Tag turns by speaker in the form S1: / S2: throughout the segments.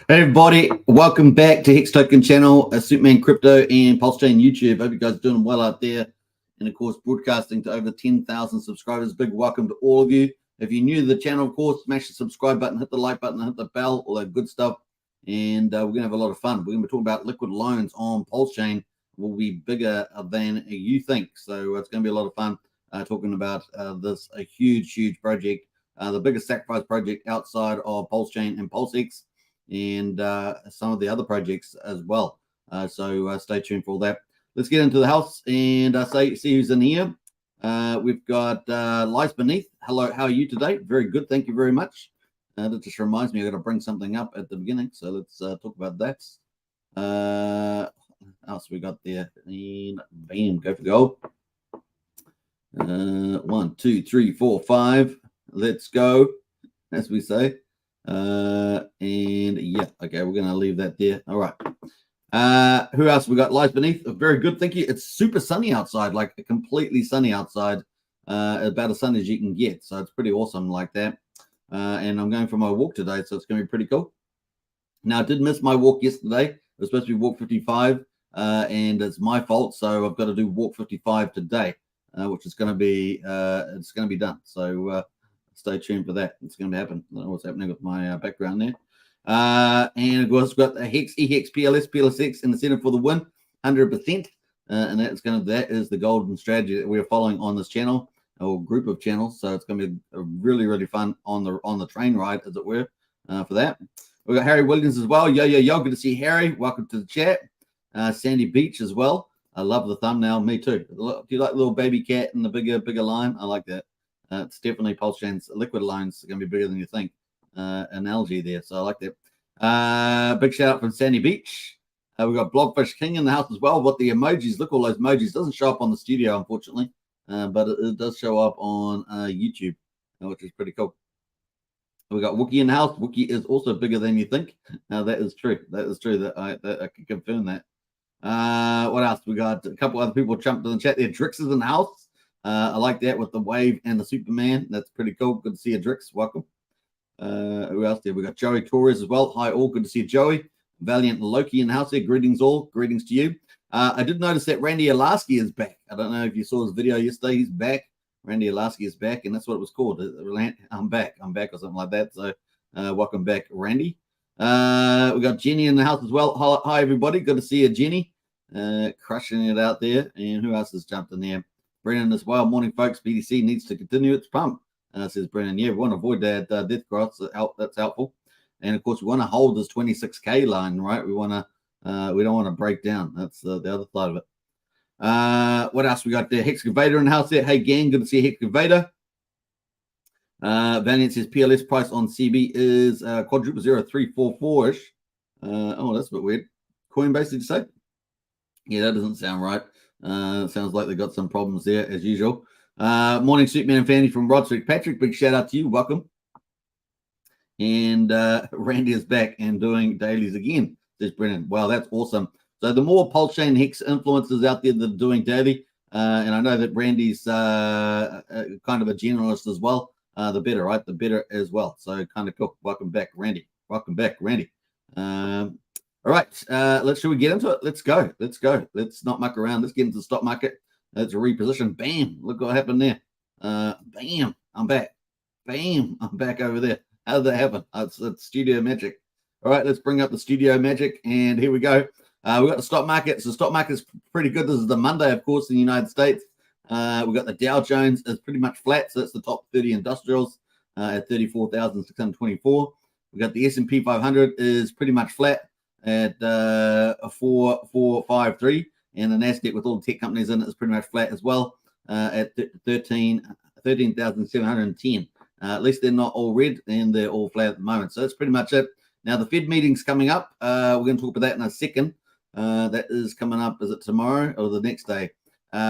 S1: Hey everybody, welcome back to Hex Token channel, Superman Crypto and Pulsechain YouTube. Hope you guys are doing well out there, and of course broadcasting to over 10,000 subscribers. Big welcome to all of you. If you're new to the channel, of course, smash the subscribe button, hit the like button, hit the bell, all that good stuff, and we're gonna have a lot of fun. We're gonna be talking about liquid loans on Pulsechain. Will be bigger than you think, so it's gonna be a lot of fun talking about this a huge project, the biggest sacrifice project outside of Pulsechain and Pulsex, and some of the other projects as well. So stay tuned for all that. Let's get into the house and see who's in here. We've got Lies Beneath. Hello, how are you today? Very good, thank you very much. That just reminds me, I got to bring something up at the beginning, so let's talk about that. What else we got there? And bam, go for gold. 1, 2, 3, 4, 5. Let's go, as we say. And yeah, okay, we're gonna leave that there. All right. Who else we got? Lies Beneath. Very good, thank you. It's super sunny outside, like completely sunny outside, about as sunny as you can get, so it's pretty awesome like that. And I'm going for my walk today, so it's gonna be pretty cool. Now, I did miss my walk yesterday. It was supposed to be walk 55, and it's my fault, so I've got to do walk 55 today, which is gonna be it's gonna be done. So stay tuned for that. It's going to happen. I don't know what's happening with my background there. And of course, we've got the Hex, EHEX, PLS, PLSX in the center for the win, 100%. And that is the golden strategy that we're following on this channel or group of channels. So it's going to be really fun on the train ride, as it were, for that. We've got Harry Williams as well. Yo. Good to see Harry. Welcome to the chat. Sandy Beach as well. I love the thumbnail. Me too. Do you like the little baby cat and the bigger line? I like that. It's definitely Pulsechain's liquid loans are going to be bigger than you think. Analogy there, so I like that. Big shout out from Sandy Beach. We've got Blobfish King in the house as well. What the emojis? Look, all those emojis. Doesn't show up on the studio, unfortunately, but it does show up on YouTube, which is pretty cool. We got Wookie in the house. Wookie is also bigger than you think. That is true. That is true. That I can confirm that. What else? We got a couple other people jumped in the chat there. Drix is in the house. I like that with the wave and the Superman. That's pretty cool. Good to see you, Drix. Welcome. Who else there? We got Joey Torres as well. Hi, all. Good to see you, Joey. Valiant Loki in the house there. Greetings, all. Greetings to you. I did notice that Randy Alaski is back. I don't know if you saw his video yesterday. He's back. Randy Alaski is back, and that's what it was called. I'm back, or something like that. So, welcome back, Randy. We got Jenny in the house as well. Hi, everybody. Good to see you, Jenny. Crushing it out there. And who else has jumped in there? Brennan as well. Morning, folks. BTC needs to continue its pump, says Brennan. Yeah, we want to avoid that death cross. That's helpful. And of course, we want to hold this 26K line, right? We want to, we don't want to break down. That's the other side of it. What else we got there? Hexcavator in the house there. Hey, gang, good to see Hexcavator. Valiant says PLS price on CB is quadruple 0344-ish. Oh, that's a bit weird. Coinbase, did you say? Yeah, that doesn't sound right. Sounds like they got some problems there as usual. Morning, Superman and family from Roderick. Patrick, big shout out to you. Welcome. And Randy is back and doing dailies again, says Brennan. Wow, that's awesome. So the more Pulsechain Hex influencers out there that are doing daily, and I know that Randy's kind of a generalist as well, the better, right? The better as well. So kind of cool. Welcome back, Randy. Welcome back, Randy. All right, should we get into it? Let's go. Let's not muck around. Let's get into the stock market. Let's reposition. Bam, look what happened there. Bam, I'm back. Bam, I'm back over there. How did that happen? It's studio magic. All right, let's bring up the studio magic, and here we go. We got the stock market. So the stock market's pretty good. This is the Monday, of course, in the United States. We got the Dow Jones is pretty much flat, so that's the top 30 industrials at 34,624. We got the S&P 500 is pretty much flat at 4453, and the Nasdaq with all the tech companies in it is pretty much flat as well at 13,710. At least they're not all red, and they're all flat at the moment. So that's pretty much it. Now the Fed meeting's coming up. We're going to talk about that in a second. That is coming up. Is it tomorrow or the next day?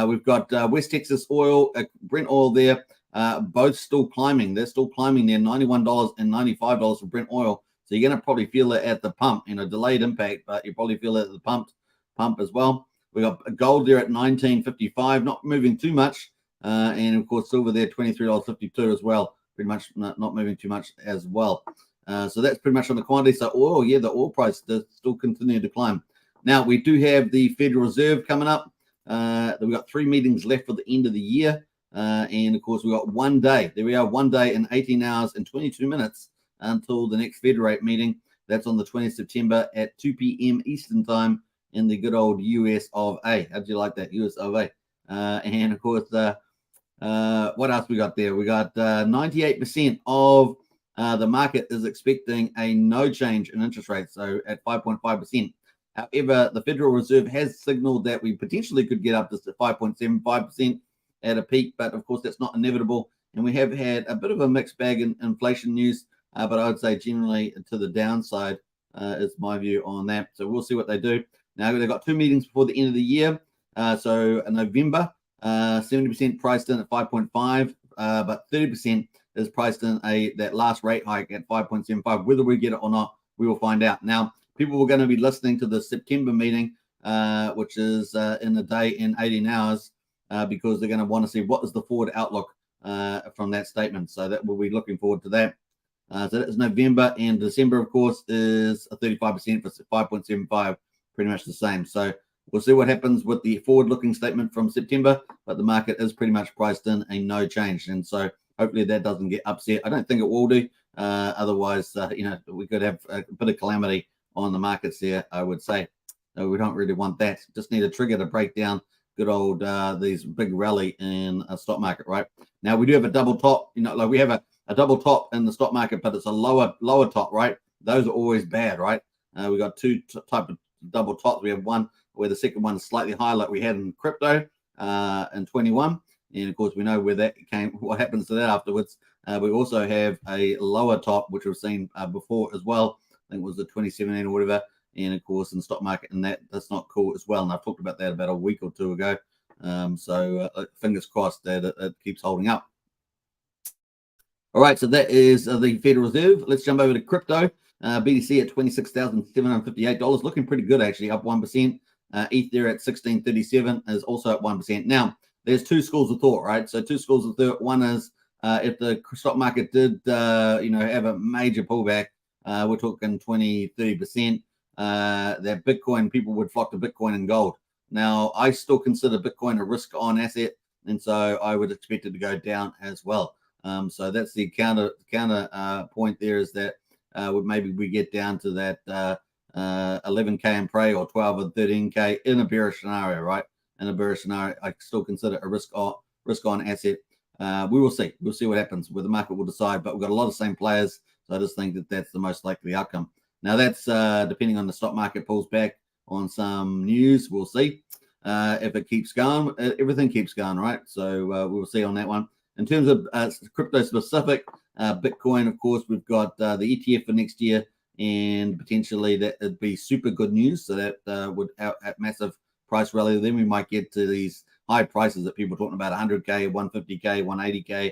S1: We've got West Texas oil, Brent oil there, both still climbing. They're still climbing there, $91 and $95 for Brent oil. So you're going to probably feel it at the pump, delayed impact, but you probably feel it at the pump as well. We got gold there at $19.55, not moving too much. And of course, silver there, $23.52 as well. Pretty much not moving too much as well. So that's pretty much on the commodity. So oil, yeah, the oil price does still continue to climb. Now, we do have the Federal Reserve coming up. We've got 3 meetings left for the end of the year. And, of course, we've got 1 day. There we are, 1 day and 18 hours and 22 minutes until the next Fed rate meeting. That's on the 20th of September at 2 p.m. Eastern time in the good old US of A. How'd you like that, US of A? And, of course, what else we got there? We got 98% of the market is expecting a no change in interest rates, so at 5.5%. However, the Federal Reserve has signaled that we potentially could get up to 5.75% at a peak, but of course that's not inevitable. And we have had a bit of a mixed bag in inflation news, but I would say generally to the downside is my view on that. So we'll see what they do. Now they've got 2 meetings before the end of the year. So in November, 70% priced in at 5.5, but 30% is priced in that last rate hike at 5.75. Whether we get it or not, we will find out. Now, people were going to be listening to the September meeting, which is in a day and 18 hours, because they're going to want to see what is the forward outlook from that statement. So that we'll be looking forward to that. So that is November, and December, of course, is a 35% for 5.75, pretty much the same. So we'll see what happens with the forward-looking statement from September, but the market is pretty much priced in a no change. And so hopefully that doesn't get upset. I don't think it will do. Otherwise, we could have a bit of calamity on the markets there, I would say. So we don't really want that. Just need a trigger to break down good old these big rally in a stock market, right? Now, we do have a double top. Like we have a double top in the stock market, but it's a lower top, right? Those are always bad, right? We got 2 type of double tops. We have one where the second one is slightly higher, like we had in crypto in 21. And of course, we know where that came, what happens to that afterwards. We also have a lower top, which we've seen before as well. I think it was the 2017 or whatever. And of course, in the stock market, and that's not cool as well. And I've talked about that about a week or 2 ago. So fingers crossed that it keeps holding up. All right, so that is the Federal Reserve. Let's jump over to crypto. BTC at $26,758, looking pretty good actually, up 1%. ETH there at 1637 is also at 1%. Now, there's 2 schools of thought, right? So 2 schools of thought. One is if the stock market did, have a major pullback, we're talking 20-30%, that Bitcoin, people would flock to Bitcoin and gold. Now, I still consider Bitcoin a risk-on asset, and so I would expect it to go down as well. So that's the counter point there, is that maybe we get down to that 11K and pray, or 12 or 13K in a bearish scenario, right? In a bearish scenario, I still consider a risk-on asset. We will see. We'll see what happens, where the market will decide. But we've got a lot of same players, so I just think that that's the most likely outcome. Now, that's depending on the stock market pulls back on some news. We'll see. If it keeps going, everything keeps going, right? So we'll see on that one. In terms of crypto-specific, Bitcoin, of course, we've got the ETF for next year, and potentially that would be super good news. So that would at massive price rally. Then we might get to these high prices that people are talking about, 100K, 150K, 180K.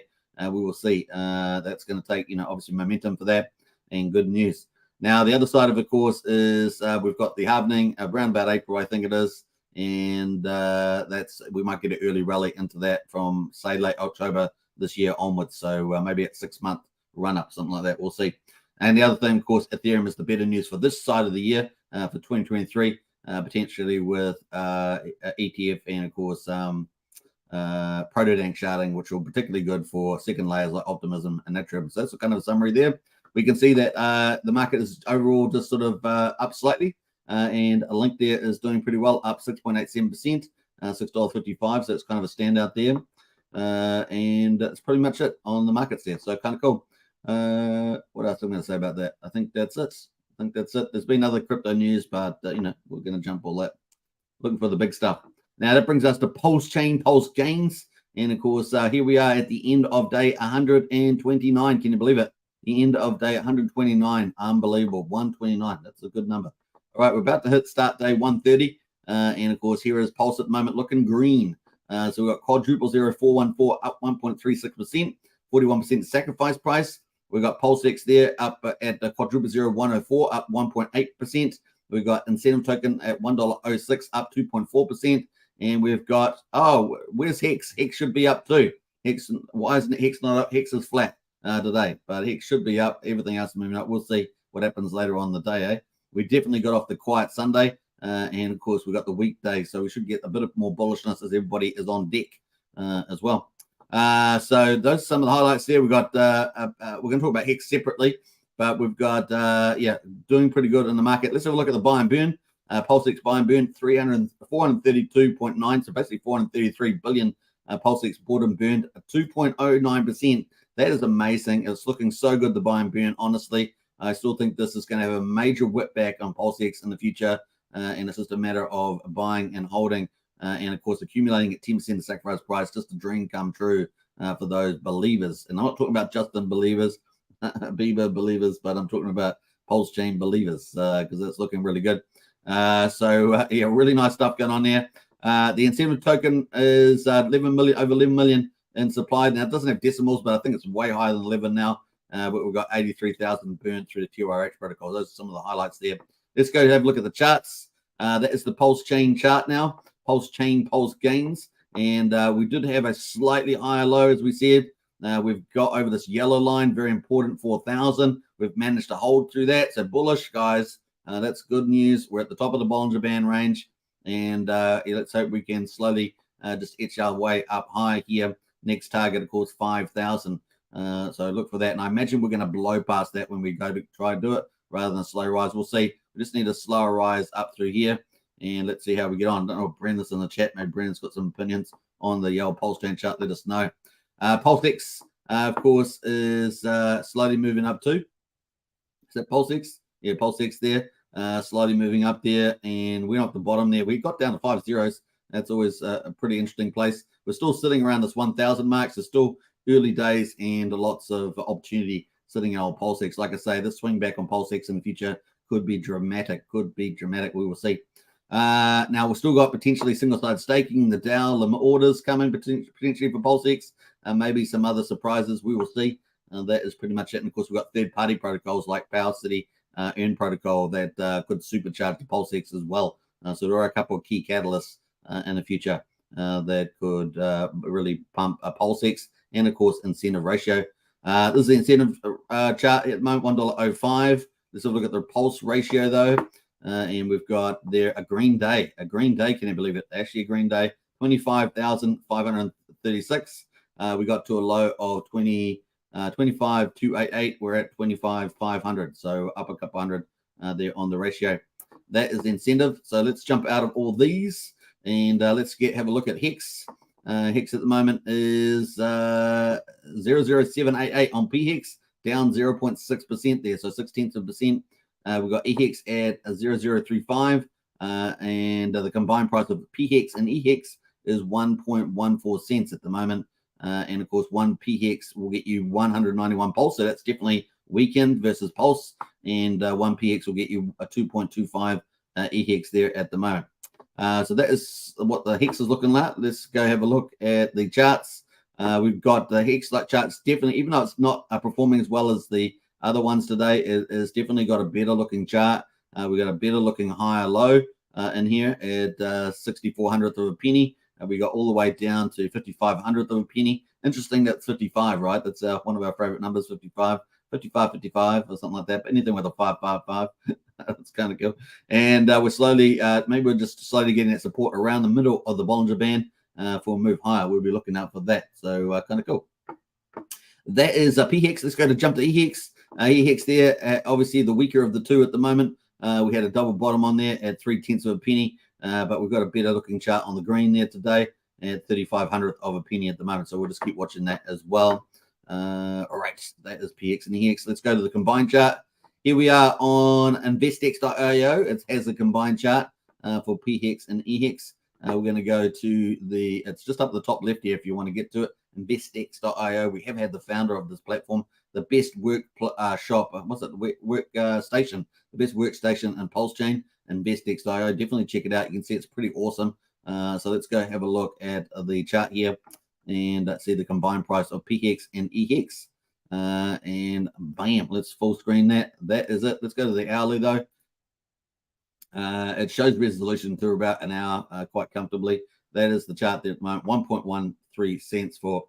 S1: We will see. That's going to take, obviously momentum for that, and good news. Now, the other side of course, is we've got the halvening around about April, I think it is. And we might get an early rally into that from, say, late October this year onwards. So maybe a 6-month run up, something like that. We'll see. And the other thing, of course, Ethereum is the better news for this side of the year, for 2023, potentially with ETF and, of course, proto-dank sharding, which will be particularly good for second layers like Optimism and Ethereum. So that's kind of a summary there. We can see that the market is overall just sort of up slightly. And a link there is doing pretty well, up 6.87%, $6.55. So it's kind of a standout there. And that's pretty much it on the markets there. So kind of cool. What else am I going to say about that? I think that's it. There's been other crypto news, but, we're going to jump all that. Looking for the big stuff. Now, that brings us to Pulsechain, Pulse Gains. And, of course, here we are at the end of day 129. Can you believe it? The end of day 129. Unbelievable. 129. That's a good number. All right, we're about to hit start day 130. And, of course, here is Pulse at the moment looking green. So we've got quadruple 0414 up 1.36%, 41% sacrifice price. We've got PulseX there up at the quadruple 0104 up 1.8%. We've got incentive token at $1.06 up 2.4%. And we've got, where's Hex? Hex should be up too. Hex, why isn't Hex not up? Hex is flat. today, but Hex should be up. Everything else moving up. We'll see what happens later on in the day. We definitely got off the quiet Sunday, and of course we got the weekday, so we should get a bit of more bullishness as everybody is on deck as well. So those are some of the highlights there. We've got we're going to talk about Hex separately, but we've got doing pretty good in the market. Let's have a look at the buy and burn. Pulsex buy and burn 432.9, so basically 433 billion. Pulsex bought and burned 2.09%. That is amazing. It's looking so good, the buy and burn. Honestly, I still think this is going to have a major whip back on Pulsex in the future, and it's just a matter of buying and holding, and of course accumulating at 10% of sacrifice price. Just a dream come true for those believers. And I'm not talking about Justin believers, Bieber believers, but I'm talking about Pulsechain believers because it's looking really good. Yeah, really nice stuff going on there. The incentive token is 11 million, over 11 million in supply. Now it doesn't have decimals, but I think it's way higher than 11 now. But we've got 83,000 burned through the TRH protocol. Those are some of the highlights there. Let's go have a look at the charts. That is the Pulsechain chart now. Pulsechain, Pulse gains. And we did have a slightly higher low, as we said. We've got over this yellow line, very important, 4,000. We've managed to hold through that. So bullish, guys. That's good news. We're at the top of the Bollinger Band range. And let's hope we can slowly just itch our way up high here. Next target, of course, 5,000. So look for that. And I imagine we're going to blow past that when we go to try to do it rather than a slow rise. We'll see. We just need a slower rise up through here. And let's see how we get on. I don't know if Brendan's in the chat. Maybe Brendan's got some opinions on the old Pulsechain chart. Let us know. Pulsex, of course, is slowly moving up too. Is that Pulsex? Yeah, Pulsex there. Slowly moving up there. And we're off the bottom there. We got down to 5 zeros. That's always a pretty interesting place. We're still sitting around this 1,000 mark. So still early days and lots of opportunity sitting in old Pulsex. Like I say, this swing back on Pulsex in the future could be dramatic. Could be dramatic. We will see. Now we've still got potentially single-sided staking, the Dow limit orders coming potentially for Pulsex, maybe some other surprises. We will see. That is pretty much it. And of course, we've got third-party protocols like Power City Earn protocol that could supercharge the Pulsex as well. So there are a couple of key catalysts in the future that could really pump a Pulsex, and of course incentive ratio. This is the incentive chart at the moment, $1.05. Let's have a look at the pulse ratio though. And we've got there a green day. A green day, can you believe it? Actually a green day, 25,536. We got to a low of 25,288. We're at 25,500. So up a couple hundred there on the ratio. That is the incentive. So let's jump out of all these and let's have a look at Hex. Hex at the moment is 00788 on PHEX, down 0.6% there, so 0.6%. We've got EHEX at 0.035, and the combined price of PHEX and EHEX is 1.14 cents at the moment. And of course, one PHEX will get you 191 pulse, so that's definitely weekend versus pulse, and one PHEX will get you a 2.25 EHEX there at the moment. So that is what the Hex is looking like. Let's go have a look at the charts. We've got the Hex charts definitely, even though it's not performing as well as the other ones today, it's definitely got a better looking chart. We've got a better looking higher low in here at 6400th of a penny. We got all the way down to 5500th of a penny. Interesting, that's 55, right? That's one of our favorite numbers, 55, 55, 55 or something like that. But anything with a 555, that's kind of cool. And we're slowly, maybe we're just slowly getting that support around the middle of the Bollinger Band for a move higher. We'll be looking out for that. So kind of cool. That is PHEX. Let's go to jump to EHEX. EHEX there, obviously the weaker of the two at the moment. We had a double bottom on there at 0.3 of a penny, but we've got a better looking chart on the green there today at 3500th of a penny at the moment. So we'll just keep watching that as well. All right, that is PHEX and EHEX. Let's go to the combined chart. Here we are on investx.io. It has a combined chart for PHEX and EHEX. We're going to go to it's just up the top left here if you want to get to it. Investx.io. We have had the founder of this platform, the best work shop. What's it? Workstation, the best workstation in Pulsechain. Investx.io. Definitely check it out. You can see it's pretty awesome. So let's go have a look at the chart here and see the combined price of PHEX and EHEX. And bam, let's full screen that. That is it. Let's go to the hourly though. It shows resolution through about an hour quite comfortably. That is the chart there at the moment. 1.13 cents for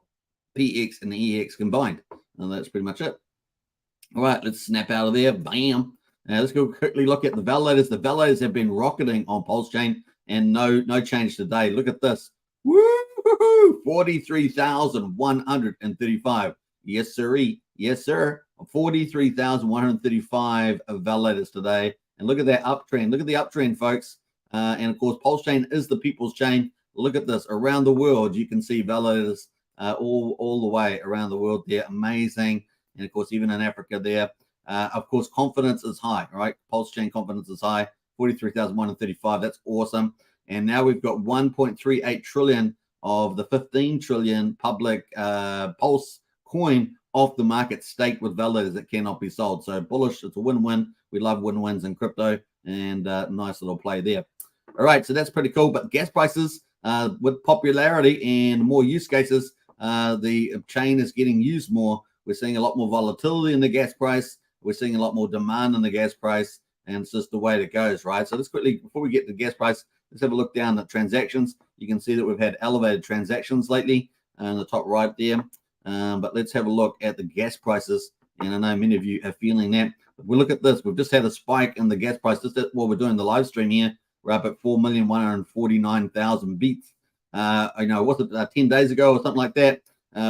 S1: PX and EX combined. And that's pretty much it. All right, let's snap out of there. Bam. Now let's go quickly look at the validators. The validators have been rocketing on Pulsechain, and no change today. Look at this. Woo! 43,135. Yes, sirree. Yes, sir. 43,135 validators today. And look at that uptrend. Look at the uptrend, folks. And of course, Pulsechain is the people's chain. Look at this. Around the world, you can see validators all the way around the world there. Amazing. And of course, even in Africa there. Of course, confidence is high, right? Pulsechain confidence is high. 43,135. That's awesome. And now we've got 1.38 trillion of the 15 trillion public Pulse coin off the market, staked with validators that cannot be sold. So bullish. It's a win-win. We love win-wins in crypto, and nice little play there. All right, so that's pretty cool. But gas prices, with popularity and more use cases, the chain is getting used more. We're seeing a lot more volatility in the gas price. We're seeing a lot more demand in the gas price, and it's just the way it goes, right? So let's quickly, before we get to the gas price, let's have a look down at transactions. You can see that we've had elevated transactions lately in the top right there. But let's have a look at the gas prices. And I know many of you are feeling that. But we look at this. We've just had a spike in the gas price. Just at what we're doing the live stream here. We're up at 4,149,000 beats. Was it 10 days ago or something like that?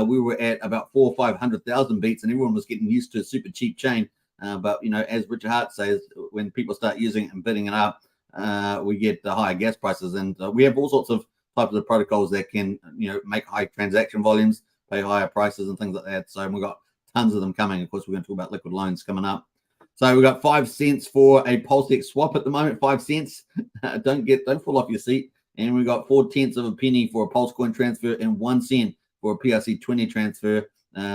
S1: We were at about 400,000 or 500,000 beats, and everyone was getting used to a super cheap chain. But as Richard Hart says, when people start using it and bidding it up, we get the higher gas prices. And we have all sorts of types of protocols that can, make high transaction volumes, pay higher prices and things like that. So we've got tons of them coming. Of course, we're going to talk about liquid loans coming up. So we've got 5 cents for a Pulsechain swap at the moment. 5 cents. Don't fall off your seat. And we've got 4/10 of a penny for a Pulse coin transfer and 1 cent for a PRC20 transfer.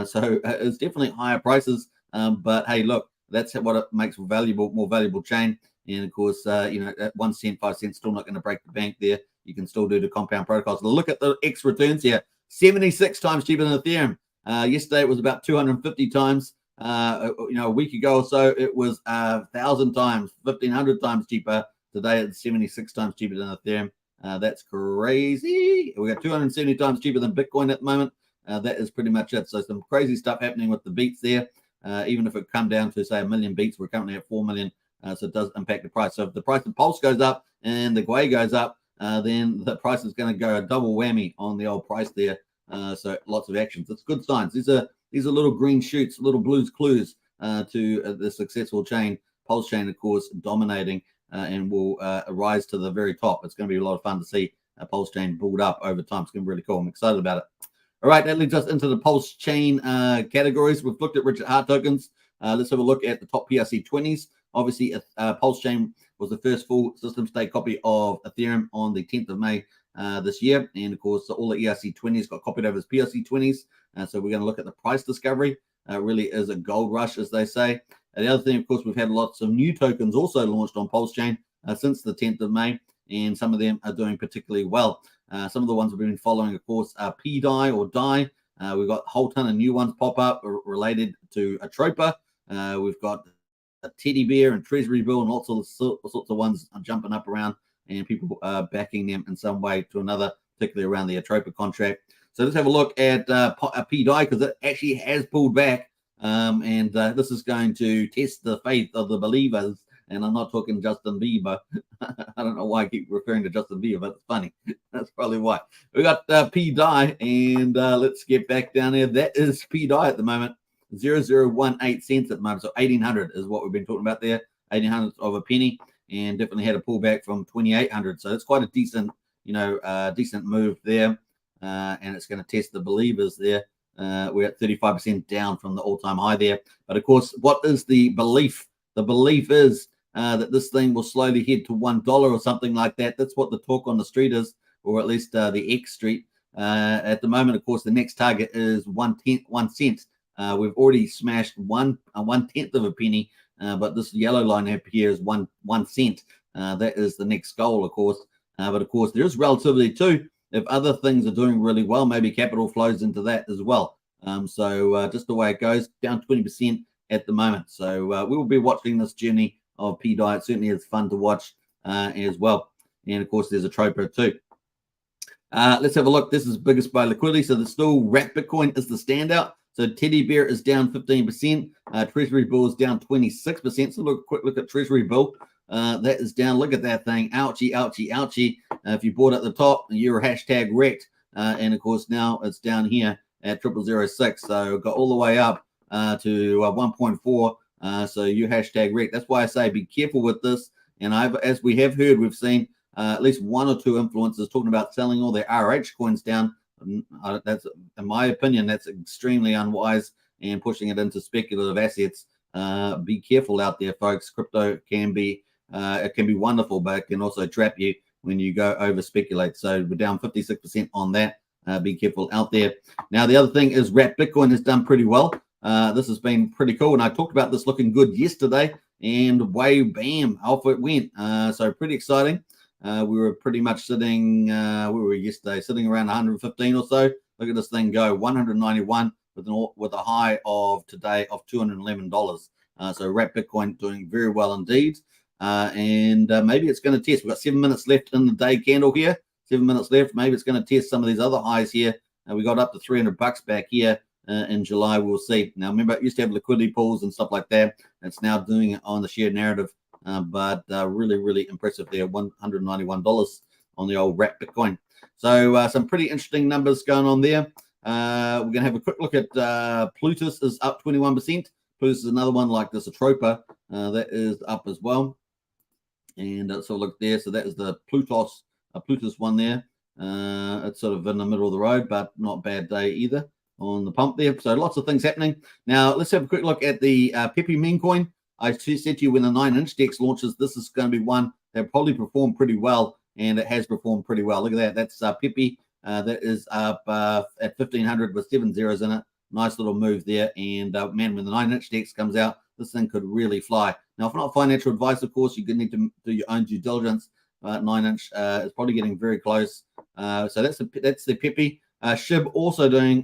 S1: So it's definitely higher prices. But hey, look, that's what it makes more valuable chain. And of course, at 1 cent, 5 cents, still not going to break the bank there. You can still do the compound protocols. Look at the X returns here. 76 times cheaper than Ethereum. Yesterday it was about 250 times. A week ago or so it was 1,000 times, 1,500 times cheaper. Today it's 76 times cheaper than Ethereum. That's crazy. We got 270 times cheaper than Bitcoin at the moment. That is pretty much it. So some crazy stuff happening with the beats there. Even if it come down to say 1 million beats, we're currently at 4 million. So it does impact the price. So if the price of Pulse goes up and the Gwei goes up, then the price is going to go a double whammy on the old price there. So lots of actions. It's good signs. These are little green shoots, little blues clues to the successful chain. Pulsechain, of course, dominating and will rise to the very top. It's going to be a lot of fun to see Pulsechain build up over time. It's going to be really cool. I'm excited about it. All right, that leads us into the Pulsechain categories. We've looked at Richard Hart tokens. Let's have a look at the top PRC20s. Obviously, Pulsechain was the first full system stake copy of Ethereum on the 10th of May this year. And of course, all the ERC20s got copied over as PRC20s. So we're going to look at the price discovery. Really is a gold rush, as they say. And the other thing, of course, we've had lots of new tokens also launched on Pulsechain since the 10th of May. And some of them are doing particularly well. Some of the ones we've been following, of course, are PDAI or DAI. We've got a whole ton of new ones pop up related to Atropa. We've got a teddy bear and treasury bill and all sorts of ones jumping up around, and people backing them in some way to another, particularly around the Atropa contract. So let's have a look at PDAI, because it actually has pulled back, and this is going to test the faith of the believers. And I'm not talking Justin Bieber. I don't know why I keep referring to Justin Bieber, but it's funny. That's probably why. We got PDAI, and let's get back down there. That is PDAI at the moment. 0.0018 cents at the moment. So 1,800 is what we've been talking about there. 1,800 of a penny, and definitely had a pullback from 2,800. So it's quite a decent, decent move there. And it's going to test the believers there. We're at 35% down from the all-time high there. But of course, what is the belief? The belief is that this thing will slowly head to $1 or something like that. That's what the talk on the street is, or at least the X street. At the moment, of course, the next target is 1 cent. We've already smashed 1/10 of a penny, but this yellow line up here is 1 cent. That is the next goal, of course. But of course, there is relativity too. If other things are doing really well, maybe capital flows into that as well. So just the way it goes, down 20% at the moment. So we will be watching this journey of PDAI. It certainly is fun to watch as well. And of course, there's Atropa too. Let's have a look. This is biggest by liquidity. So the still wrapped Bitcoin is the standout. So Teddy Bear is down 15%. Treasury Bill is down 26%. So quick look at Treasury Bill. That is down. Look at that thing. Ouchie, ouchie, ouchie. If you bought at the top, you're hashtag wrecked. And of course, now it's down here at 0006. So got all the way up to 1.4. So you hashtag wrecked. That's why I say be careful with this. And as we have heard, we've seen at least one or two influencers talking about selling all their RH coins down. That's, in my opinion, that's extremely unwise and pushing it into speculative assets. Be careful out there, folks. Crypto can be it can be wonderful, but it can also trap you when you go over speculate. So we're down 56% on that. Be careful out there. Now the other thing is Wrap Bitcoin has done pretty well. This has been pretty cool, and I talked about this looking good yesterday, and way bam, off it went. So pretty exciting. We were pretty much sitting, where were we yesterday? Sitting around 115 or so. Look at this thing go, 191 with a high of today of $211. So Wrap Bitcoin doing very well indeed. And maybe it's going to test. We've got 7 minutes left in the day candle here. 7 minutes left. Maybe it's going to test some of these other highs here. We got up to $300 back here in July. We'll see. Now, remember, it used to have liquidity pools and stuff like that. It's now doing it on the shared narrative. But really, really impressive there. $191 on the old Wrap Bitcoin. So some pretty interesting numbers going on there. We're going to have a quick look at Plutus is up 21%. Plutus is another one like this, a Tropa, that is up as well. And so look there. So that is the Plutus one there. It's sort of in the middle of the road, but not a bad day either on the pump there. So lots of things happening. Now let's have a quick look at the Pepe meme coin. I said to you when the 9-inch DEX launches, this is going to be one that probably perform pretty well, and it has performed pretty well. Look at that. That's Pepe. That is up at 1,500 with 7 zeros in it. Nice little move there. And man, when the 9-inch DEX comes out, this thing could really fly. Now, if not financial advice, of course, you're going to need to do your own due diligence. 9-inch is probably getting very close. So that's the Pepe. SHIB also doing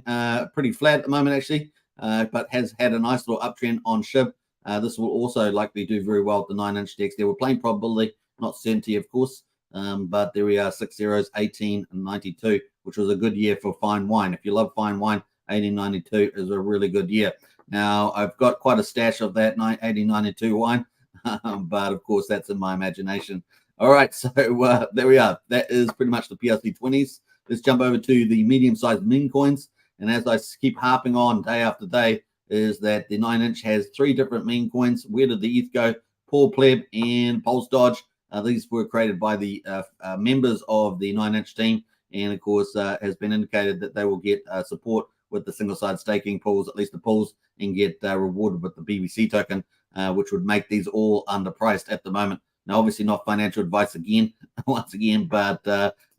S1: pretty flat at the moment, actually, but has had a nice little uptrend on SHIB. This will also likely do very well at the 9-inch DEX. There we're playing probability, not certainty, of course. But there we are, 6 zeros, 18 and 92, which was a good year for fine wine. If you love fine wine, 1892 is a really good year. Now, I've got quite a stash of that 1892 wine, but of course, that's in my imagination. All right, so there we are. That is pretty much the PLC 20s. Let's jump over to the medium-sized meme coins. And as I keep harping on day after day, is that the 9-inch has 3 different meme coins. Where did the ETH go? Poor Pleb and Pulse Dodge. These were created by the members of the 9-inch team, and of course has been indicated that they will get support with the single-side staking pools, at least the pools, and get rewarded with the BBC token, which would make these all underpriced at the moment. Now, obviously not financial advice again, once again, but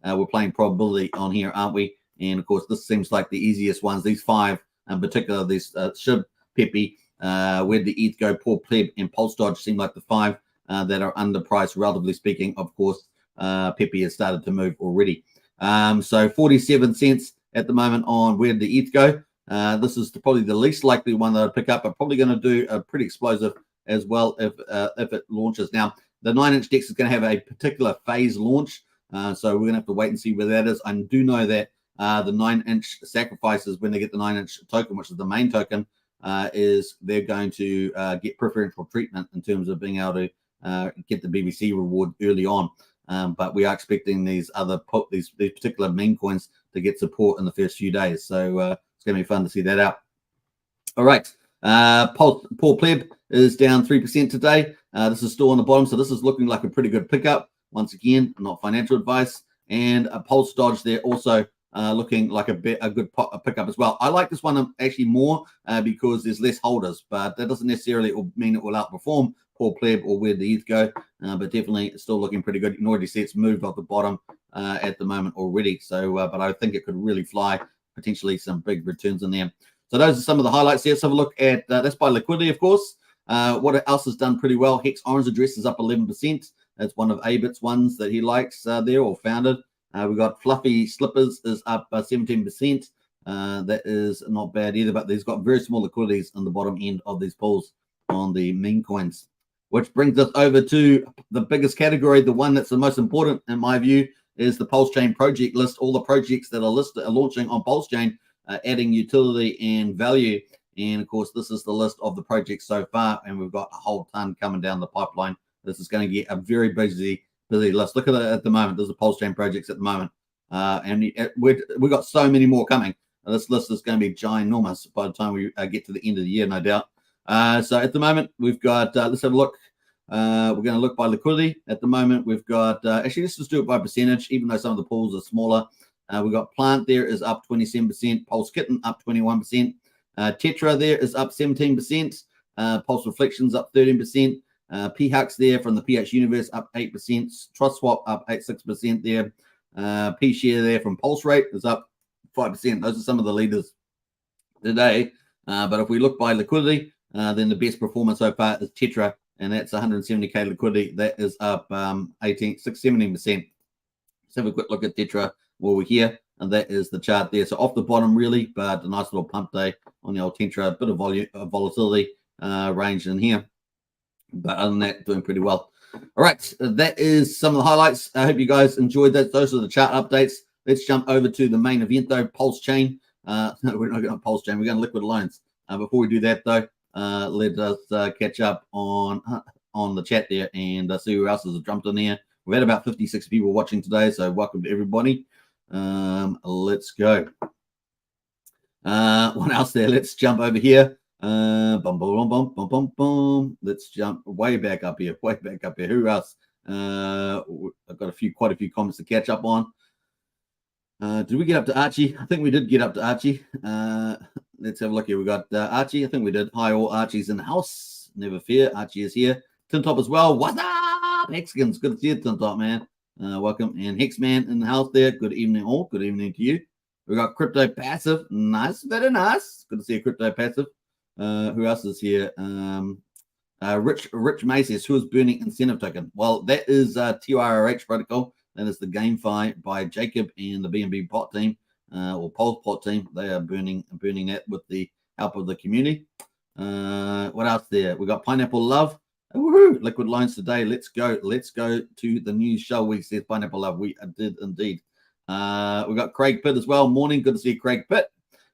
S1: we're playing probability on here, aren't we? And of course, this seems like the easiest ones. These 5, in particular, these SHIB, Pepe, where the ETH go, Poor Pleb, and Pulse Dodge seem like the 5 that are underpriced, relatively speaking. Of course, Pepe has started to move already. So 47 cents at the moment on where the ETH go. This is probably the least likely one that I'd pick up. I'm probably going to do a pretty explosive as well if it launches. Now, the 9-inch DEX is going to have a particular phase launch. So we're going to have to wait and see where that is. I do know that the 9-inch sacrifices, when they get the 9-inch token, which is the main token, is they're going to get preferential treatment in terms of being able to get the BBC reward early on. But we are expecting these particular meme coins to get support in the first few days. So it's going to be fun to see that out. All right. Poor Pleb is down 3% today. This is still on the bottom. So this is looking like a pretty good pickup. Once again, not financial advice. And Pulse Dodge, they're also looking like a good pickup as well. I like this one actually more because there's less holders, but that doesn't necessarily mean it will outperform Poor Pleb or where the ETH go, but definitely it's still looking pretty good. You can already see it's moved off the bottom at the moment already. So, but I think it could really fly, potentially some big returns in there. So those are some of the highlights here. Let's have a look at, that's by liquidity, of course. What else has done pretty well? Hex Orange Address is up 11%. That's one of Abit's ones that he likes there, or founded. We've got Fluffy Slippers is up 17%. That is not bad either, but he's got very small liquidities on the bottom end of these pools on the meme coins. Which brings us over to the biggest category, the one that's the most important in my view, is the Pulsechain project list. All the projects that are listed are launching on Pulsechain adding utility and value. And of course, this is the list of the projects so far, and we've got a whole ton coming down the pipeline. This is going to get a very busy list. Look at it at the moment. There's a Pulsechain projects at the moment, and we've got so many more coming. This list is going to be ginormous by the time we get to the end of the year, no doubt. So at the moment, we've got, let's have a look. We're going to look by liquidity. At the moment, we've got, actually, let's just do it by percentage, even though some of the pools are smaller. We've got Plant there is up 27%, Pulse Kitten up 21%, Tetra there is up 17%, Pulse Reflections up 13%, PHUX there from the PH Universe up 8%, Trust Swap up 6% there, P Share there from Pulse Rate is up 5%. Those are some of the leaders today. But if we look by liquidity, then the best performance so far is Tetra, and that's 170k liquidity. That is up 17%. Let's have a quick look at Tetra while we're here, and that is the chart there. So off the bottom, really, but a nice little pump day on the old Tetra, a bit of volume, volatility range in here. But other than that, doing pretty well. All right, that is some of the highlights. I hope you guys enjoyed that. Those are the chart updates. Let's jump over to the main event, though, Pulsechain. No, we're not going to Pulsechain. We're going to Liquid Loans. Before we do that, though, let us catch up on the chat there and see who else has jumped in here. We've had about 56 people watching today, so welcome to everybody. Let's go. What else there? Let's jump over here. Bum, bum, bum, bum, bum, bum, bum. Let's jump way back up here. Way back up here. Who else? I've got quite a few comments to catch up on. Did we get up to Archie? I think we did get up to Archie. Let's have a look here. We got Archie. I think we did. Hi, all. Archie's in the house. Never fear. Archie is here. Tin Top as well. What's up, Hexkins? Good to see you, Tin Top, man. Welcome. And Hexman in the house there. Good evening, all. Good evening to you. We got Crypto Passive. Nice. Very nice. Good to see a Crypto Passive. Who else is here? Rich May says, who is burning incentive token? Well, that is TRRH protocol. That is the GameFi by Jacob and the BNB pot team, or Pulse pot team. They are burning that with the help of the community. What else there? We got Pineapple Love. Woohoo! Liquid Loans today. Let's go. Let's go to the news, shall we? Says Pineapple Love. We did indeed. We got Craig Pitt as well. Morning. Good to see Craig Pitt.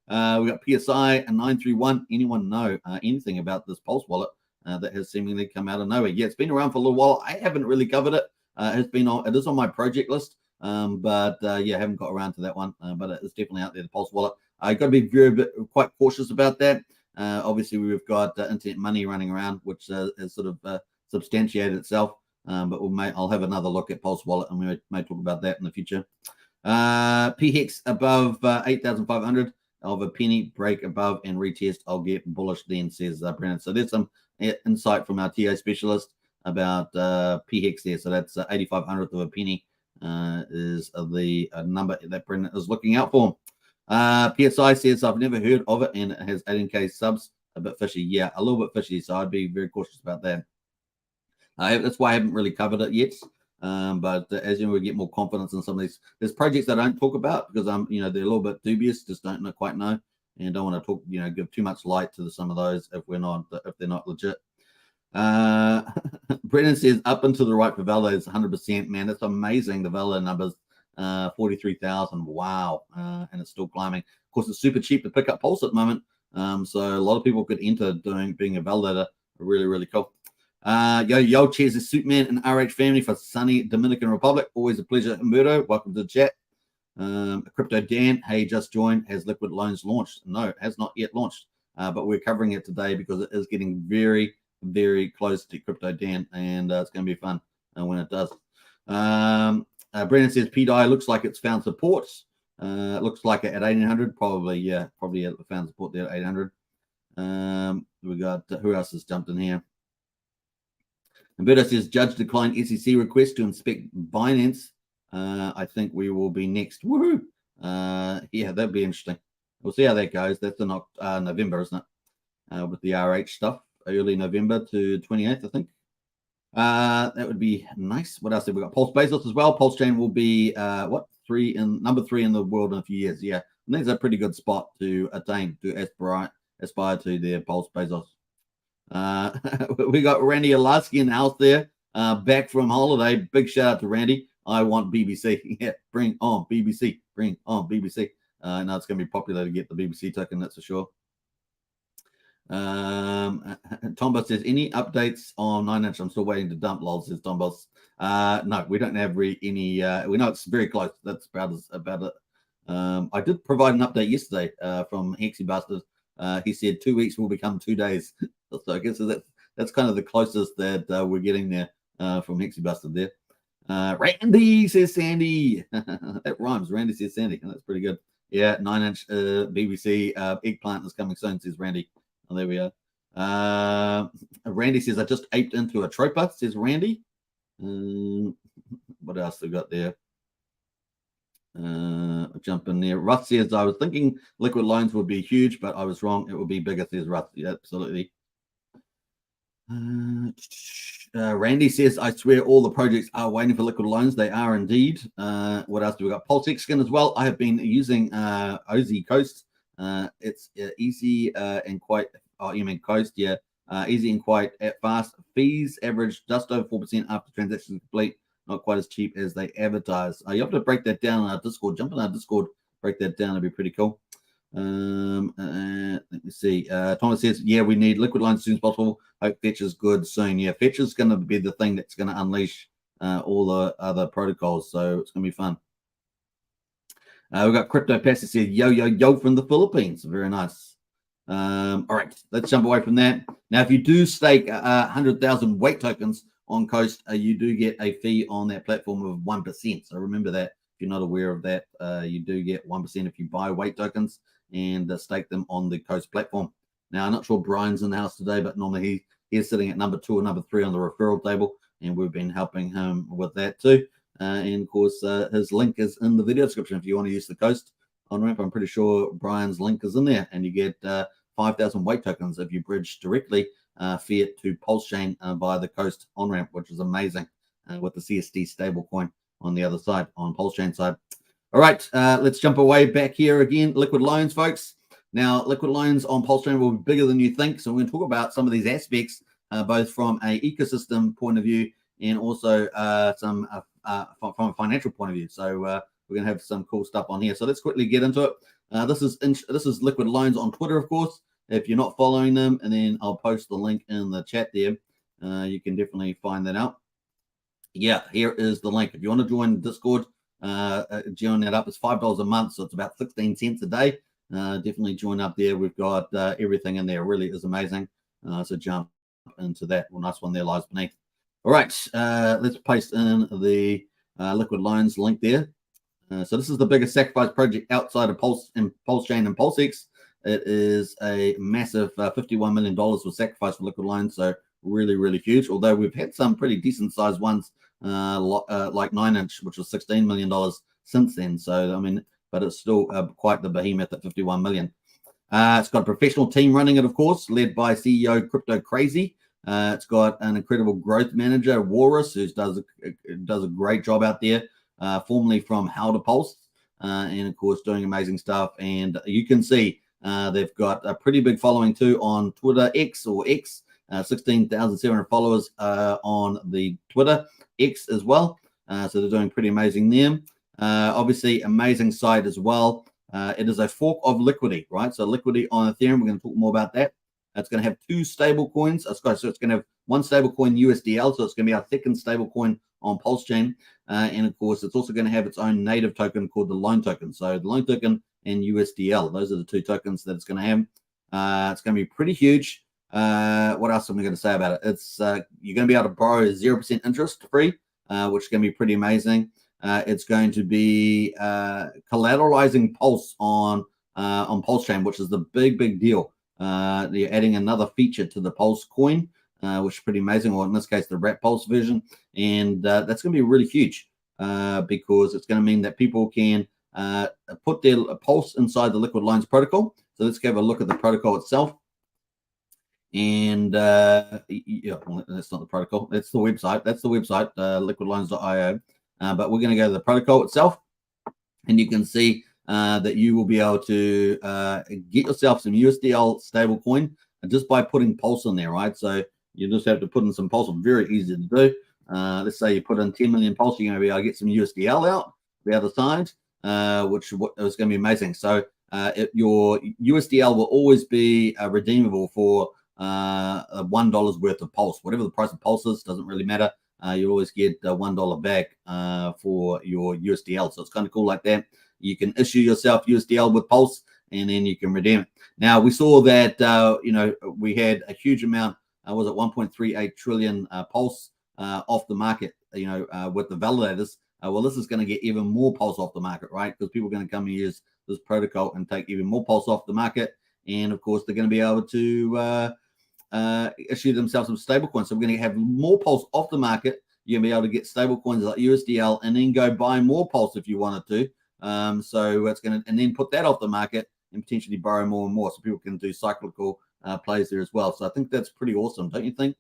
S1: We got PSI and 931. Anyone know anything about this Pulse wallet that has seemingly come out of nowhere? Yeah, it's been around for a little while. I haven't really covered it. It is on my project list, but yeah, I haven't got around to that one. But it's definitely out there, the Pulse wallet. I got to be quite cautious about that. Obviously, we've got internet money running around, which has sort of substantiated itself. But I'll have another look at Pulse wallet, and we may talk about that in the future. PHEX above 8,500 of a penny, break above and retest. I'll get bullish then, says Brennan. So there's some insight from our TA specialist about PHEX there. So that's 8,500th of a penny is the number that Brendan is looking out for. PSI says, I've never heard of it, and it has 18k subs. A bit fishy. Yeah, a little bit fishy. So I'd be very cautious about that. That's why I haven't really covered it yet. But as you know, we get more confidence in some of these. There's projects I don't talk about because they're a little bit dubious, just don't quite know, and don't want to talk, give too much light to some of those if they're not legit. Brennan says up and to the right for Velo is 100%. Man, that's amazing. The Velo numbers, 43,000. Wow, and it's still climbing. Of course, it's super cheap to pick up Pulse at the moment. So a lot of people could enter being a validator. Really, really cool. Yo, cheers to Suitman and RH family for sunny Dominican Republic. Always a pleasure, Humberto. Welcome to the chat. Crypto Dan, hey, just joined. Has Liquid Loans launched? No, it has not yet launched. But we're covering it today because it is getting very, very close to Crypto Dan, and it's going to be fun when it does. Brennan says PDI looks like it's found support. Looks like it at 1800, probably found support there at 800. We got who else has jumped in here? Humberto says judge declined SEC request to inspect Binance. I think we will be next. Woohoo! Yeah, that'd be interesting. We'll see how that goes. That's in November, isn't it? With the RH stuff, early November to 28th, I think. That would be nice. What else have we got? Pulse Bezos as well. Pulsechain will be number 3 in the world in a few years. Yeah, I think it's a pretty good spot to attain, to aspire to their Pulse Bezos. We got Randy Alaski in the house there, back from holiday. Big shout out to Randy. I want BBC. Yeah, bring on BBC. Bring on BBC. No, it's going to be popular to get the BBC token, that's for sure. Tombo says, any updates on 9-inch? I'm still waiting to dump, lol, says Tombo. No, we don't have any. We know it's very close. That's about it. I did provide an update yesterday from Hexy Bastard. He said 2 weeks will become 2 days. So I guess that's kind of the closest that we're getting there from Hexy Bastard there. Randy, says Sandy. That rhymes. Randy says Sandy. That's pretty good. Yeah, 9-inch BBC eggplant is coming soon, says Randy. Oh, there we are. Randy says, I just aped into a troper, says Randy. What else we got there? Jump in there. Russ says, I was thinking liquid loans would be huge, but I was wrong. It will be bigger, says Russ. Yeah, absolutely. Randy says, I swear all the projects are waiting for liquid loans. They are indeed. What else do we got? Pulsechain as well. I have been using OZ Coast. It's easy and quite, you mean Coast, yeah. Easy and quite fast. Fees average just over 4% after transactions complete. Not quite as cheap as they advertise. You have to break that down on our Discord. Jump on our Discord, break that down. It'd be pretty cool. Let me see. Thomas says, yeah, we need liquid loans as soon as possible. Hope Fetch is good soon. Yeah, Fetch is going to be the thing that's going to unleash all the other protocols. So it's going to be fun. We've got Crypto Pass that said, yo from the Philippines. Very nice. All right, let's jump away from that. Now, if you do stake 100,000 weight tokens on Coast, you do get a fee on that platform of 1%. So remember that. If you're not aware of that, you do get 1% if you buy weight tokens and stake them on the Coast platform. Now, I'm not sure Brian's in the house today, but normally he's sitting at number 2 or number 3 on the referral table, and we've been helping him with that too. And of course, his link is in the video description if you want to use the Coast on-ramp. I'm pretty sure Brian's link is in there, and you get 5,000 weight tokens if you bridge directly fiat to Pulsechain via the Coast on-ramp, which is amazing with the CSD stablecoin on the other side, on Pulsechain side. All right, let's jump away back here again. Liquid loans, folks. Now, liquid loans on Pulsechain will be bigger than you think. So we're going to talk about some of these aspects, both from an ecosystem point of view and also some from a financial point of view. So we're going to have some cool stuff on here. So let's quickly get into it. This is liquid loans on Twitter, of course. If you're not following them, and then I'll post the link in the chat there. You can definitely find that out. Yeah, here is the link. If you want to join Discord, join that up. It's $5 a month, so it's about 16 cents a day. Definitely join up there. We've got everything in there. It really is amazing. So jump into that. Well, nice one there lies beneath. All right, let's paste in the liquid loans link there. So this is the biggest sacrifice project outside of Pulsechain and PulseX. It is a massive $51 million was sacrificed for liquid loans. So really, really huge. Although we've had some pretty decent sized ones like 9-inch, which was $16 million since then. So, I mean, but it's still quite the behemoth at 51 million. It's got a professional team running it, of course, led by CEO Crypto Crazy. It's got an incredible growth manager, Walrus, who does a great job out there, formerly from How to Pulse, and of course doing amazing stuff. And you can see they've got a pretty big following too on Twitter X or X, 16,700 followers on the Twitter X as well. So they're doing pretty amazing there. Obviously, amazing site as well. It is a fork of Liquidity, right? So Liquidity on Ethereum, we're going to talk more about that. It's going to have 2 stable coins. So it's going to have one stable coin USDL. So it's going to be our second stable coin on Pulsechain. And of course, it's also going to have its own native token called the Loan Token. So the Loan Token and USDL, those are the 2 tokens that it's going to have. It's going to be pretty huge. What else am I going to say about it? It's you're going to be able to borrow 0% interest free, which is going to be pretty amazing. It's going to be collateralizing Pulse on Pulsechain, which is the big deal. You're adding another feature to the Pulse coin, which is pretty amazing, or in this case, the Wrap Pulse version. And that's going to be really huge because it's going to mean that people can put their Pulse inside the Liquid Loans protocol. So let's have a look at the protocol itself. And yeah, well, that's not the protocol. That's the website. That's the website, liquidloans.io. But we're going to go to the protocol itself, and you can see that you will be able to get yourself some USDL stablecoin just by putting Pulse in there, right? So you just have to put in some Pulse. Very easy to do. Let's say you put in 10 million Pulse, you're going to be able to get some USDL out the other side. which was going to be amazing. So your USDL will always be redeemable for $1 worth of Pulse. Whatever the price of Pulse is, doesn't really matter. You'll always get $1 back for your USDL. So it's kind of cool like that. You can issue yourself USDL with Pulse, and then you can redeem it. Now, we saw that, we had a huge amount, was it 1.38 trillion Pulse off the market, with the validators. Well, this is going to get even more Pulse off the market, right? Because people are going to come and use this protocol and take even more Pulse off the market. And, of course, they're going to be able to issue themselves some stable coins. So we're going to have more Pulse off the market. You're going to be able to get stable coins like USDL and then go buy more Pulse if you wanted to. So it's going to, and then put that off the market and potentially borrow more and more so people can do cyclical plays there as well. So I think that's pretty awesome, don't you think?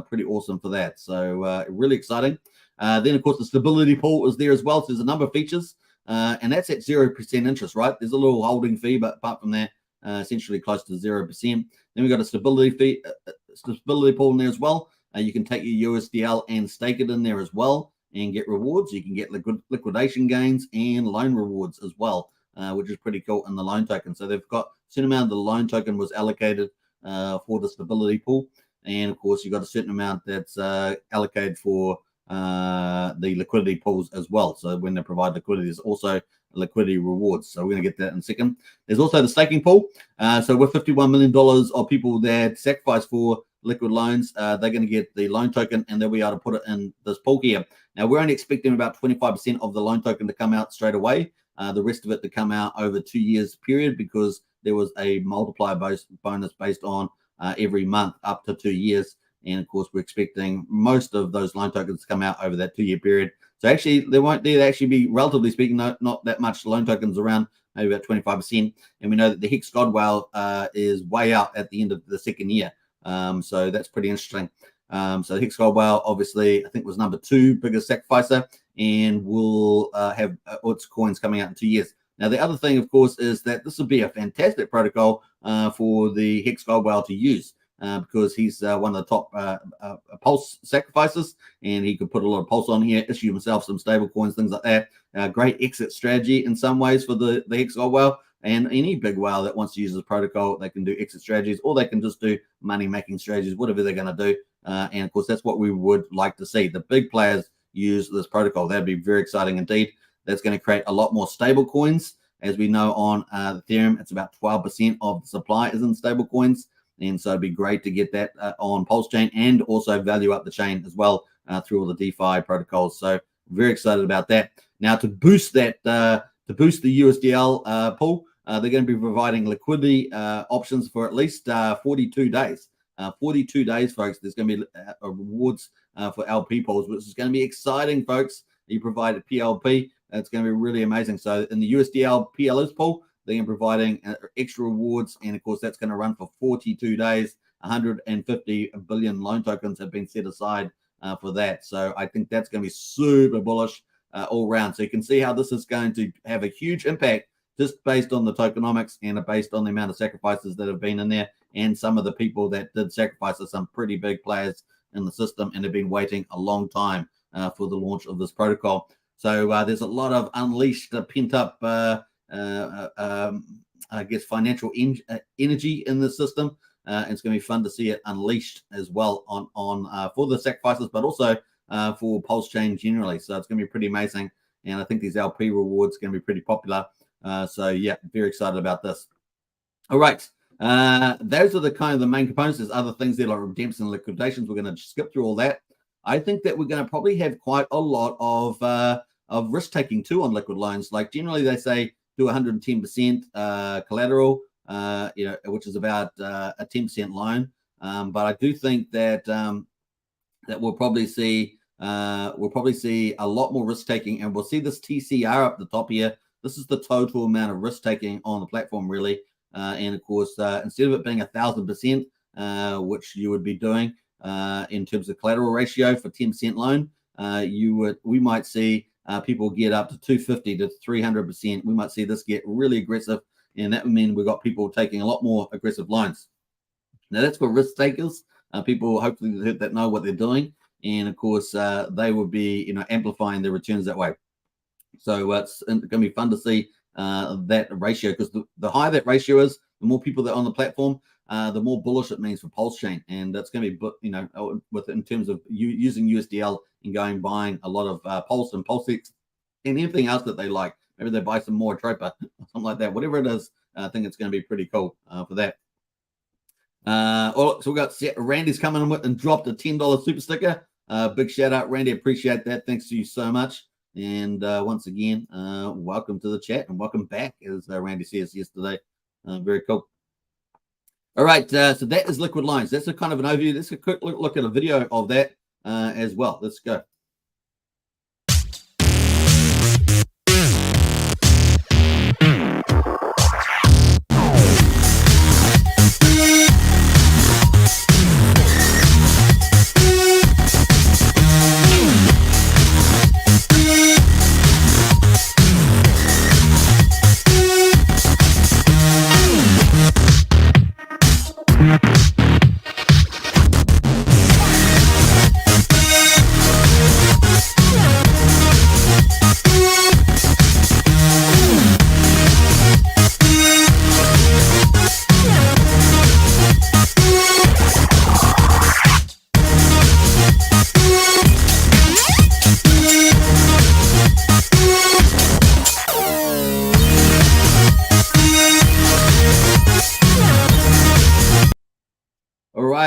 S1: Pretty awesome for that. So really exciting. Then, of course, the stability pool is there as well. So there's a number of features, and that's at 0% interest, right? There's a little holding fee, but apart from that, essentially close to 0%. Then we've got a stability fee, stability pool in there as well. You can take your USDL and stake it in there as well and get rewards. You can get liquidation gains and loan rewards as well, which is pretty cool in the loan token. So they've got a certain amount of the loan token was allocated for the stability pool. And of course, you've got a certain amount that's allocated for the liquidity pools as well. So when they provide liquidity, there's also liquidity rewards. So we're going to get that in a second. There's also the staking pool. So with $51 million of people that sacrifice for liquid loans, they're going to get the loan token and they'll be able to put it in this pool here. Now, we're only expecting about 25% of the loan token to come out straight away. The rest of it to come out over 2 years period, because there was a multiplier bonus based on every month up to 2 years. And of course, we're expecting most of those loan tokens to come out over that 2-year period. So actually, there won't actually be, relatively speaking, not that much loan tokens around, maybe about 25%. And we know that the Hex Godwell is way out at the end of the second year. So that's pretty interesting. So the Hex Godwell, obviously, I think was number 2 biggest sacrificer, and will have its coins coming out in 2 years. Now, the other thing, of course, is that this would be a fantastic protocol for the Hex Godwell to use. Because he's one of the top Pulse sacrifices, and he could put a lot of Pulse on here, issue himself some stable coins, things like that. Great exit strategy in some ways for the Hex Godwell, and any big whale that wants to use this protocol, they can do exit strategies, or they can just do money-making strategies, whatever they're going to do. And of course, that's what we would like to see. The big players use this protocol. That'd be very exciting indeed. That's going to create a lot more stable coins. As we know on Ethereum, it's about 12% of the supply is in stable coins. And so it'd be great to get that on Pulsechain, and also value up the chain as well through all the DeFi protocols. So very excited about that. Now, to boost that, to boost the USDL pool, they're going to be providing liquidity options for at least 42 days. 42 days, folks. There's going to be rewards for LP pools, which is going to be exciting, folks. You provide a PLP. It's going to be really amazing. So in the USDL PLS pool, they're providing extra rewards, and of course that's going to run for 42 days. 150 billion loan tokens have been set aside for that. So I think that's going to be super bullish all around. So you can see how this is going to have a huge impact just based on the tokenomics and based on the amount of sacrifices that have been in there, and some of the people that did sacrifice are some pretty big players in the system and have been waiting a long time for the launch of this protocol. So there's a lot of unleashed, pent up I guess financial energy in the system. It's going to be fun to see it unleashed as well on for the sacrifices, but also for Pulsechain generally. So it's going to be pretty amazing, and I think these LP rewards are going to be pretty popular. So yeah, very excited about this. All right, those are the kind of the main components. There's other things there like redemptions and liquidations. We're going to skip through all that. I think that we're going to probably have quite a lot of risk taking too on liquid loans. Like generally they say do 110% collateral, which is about a 10% loan. But I do think that that we'll probably see a lot more risk taking, and we'll see this TCR up the top here. This is the total amount of risk taking on the platform, really. And of course, instead of it being 1,000%, which you would be doing in terms of collateral ratio for 10% loan, we might see people get up to 250 to 300%. We might see this get really aggressive, and that would mean we've got people taking a lot more aggressive loans. Now that's for risk takers, people hopefully that know what they're doing, and of course they will be amplifying their returns that way. So it's going to be fun to see that ratio, because the higher that ratio is, the more people that are on the platform, the more bullish it means for Pulsechain. And that's going to be, you know, in terms of using USDL and going buying a lot of Pulse and Pulsex and anything else that they like. Maybe they buy some more Tropa or something like that. Whatever it is, I think it's going to be pretty cool for that. So we got Randy's coming in with and dropped a $10 super sticker. Big shout out, Randy. Appreciate that. Thanks to you so much. And once again, welcome to the chat and welcome back, as Randy says yesterday. Very cool. All right, so that is Liquid Lines. That's a kind of an overview. Let's take a quick look at a video of that as well. Let's go.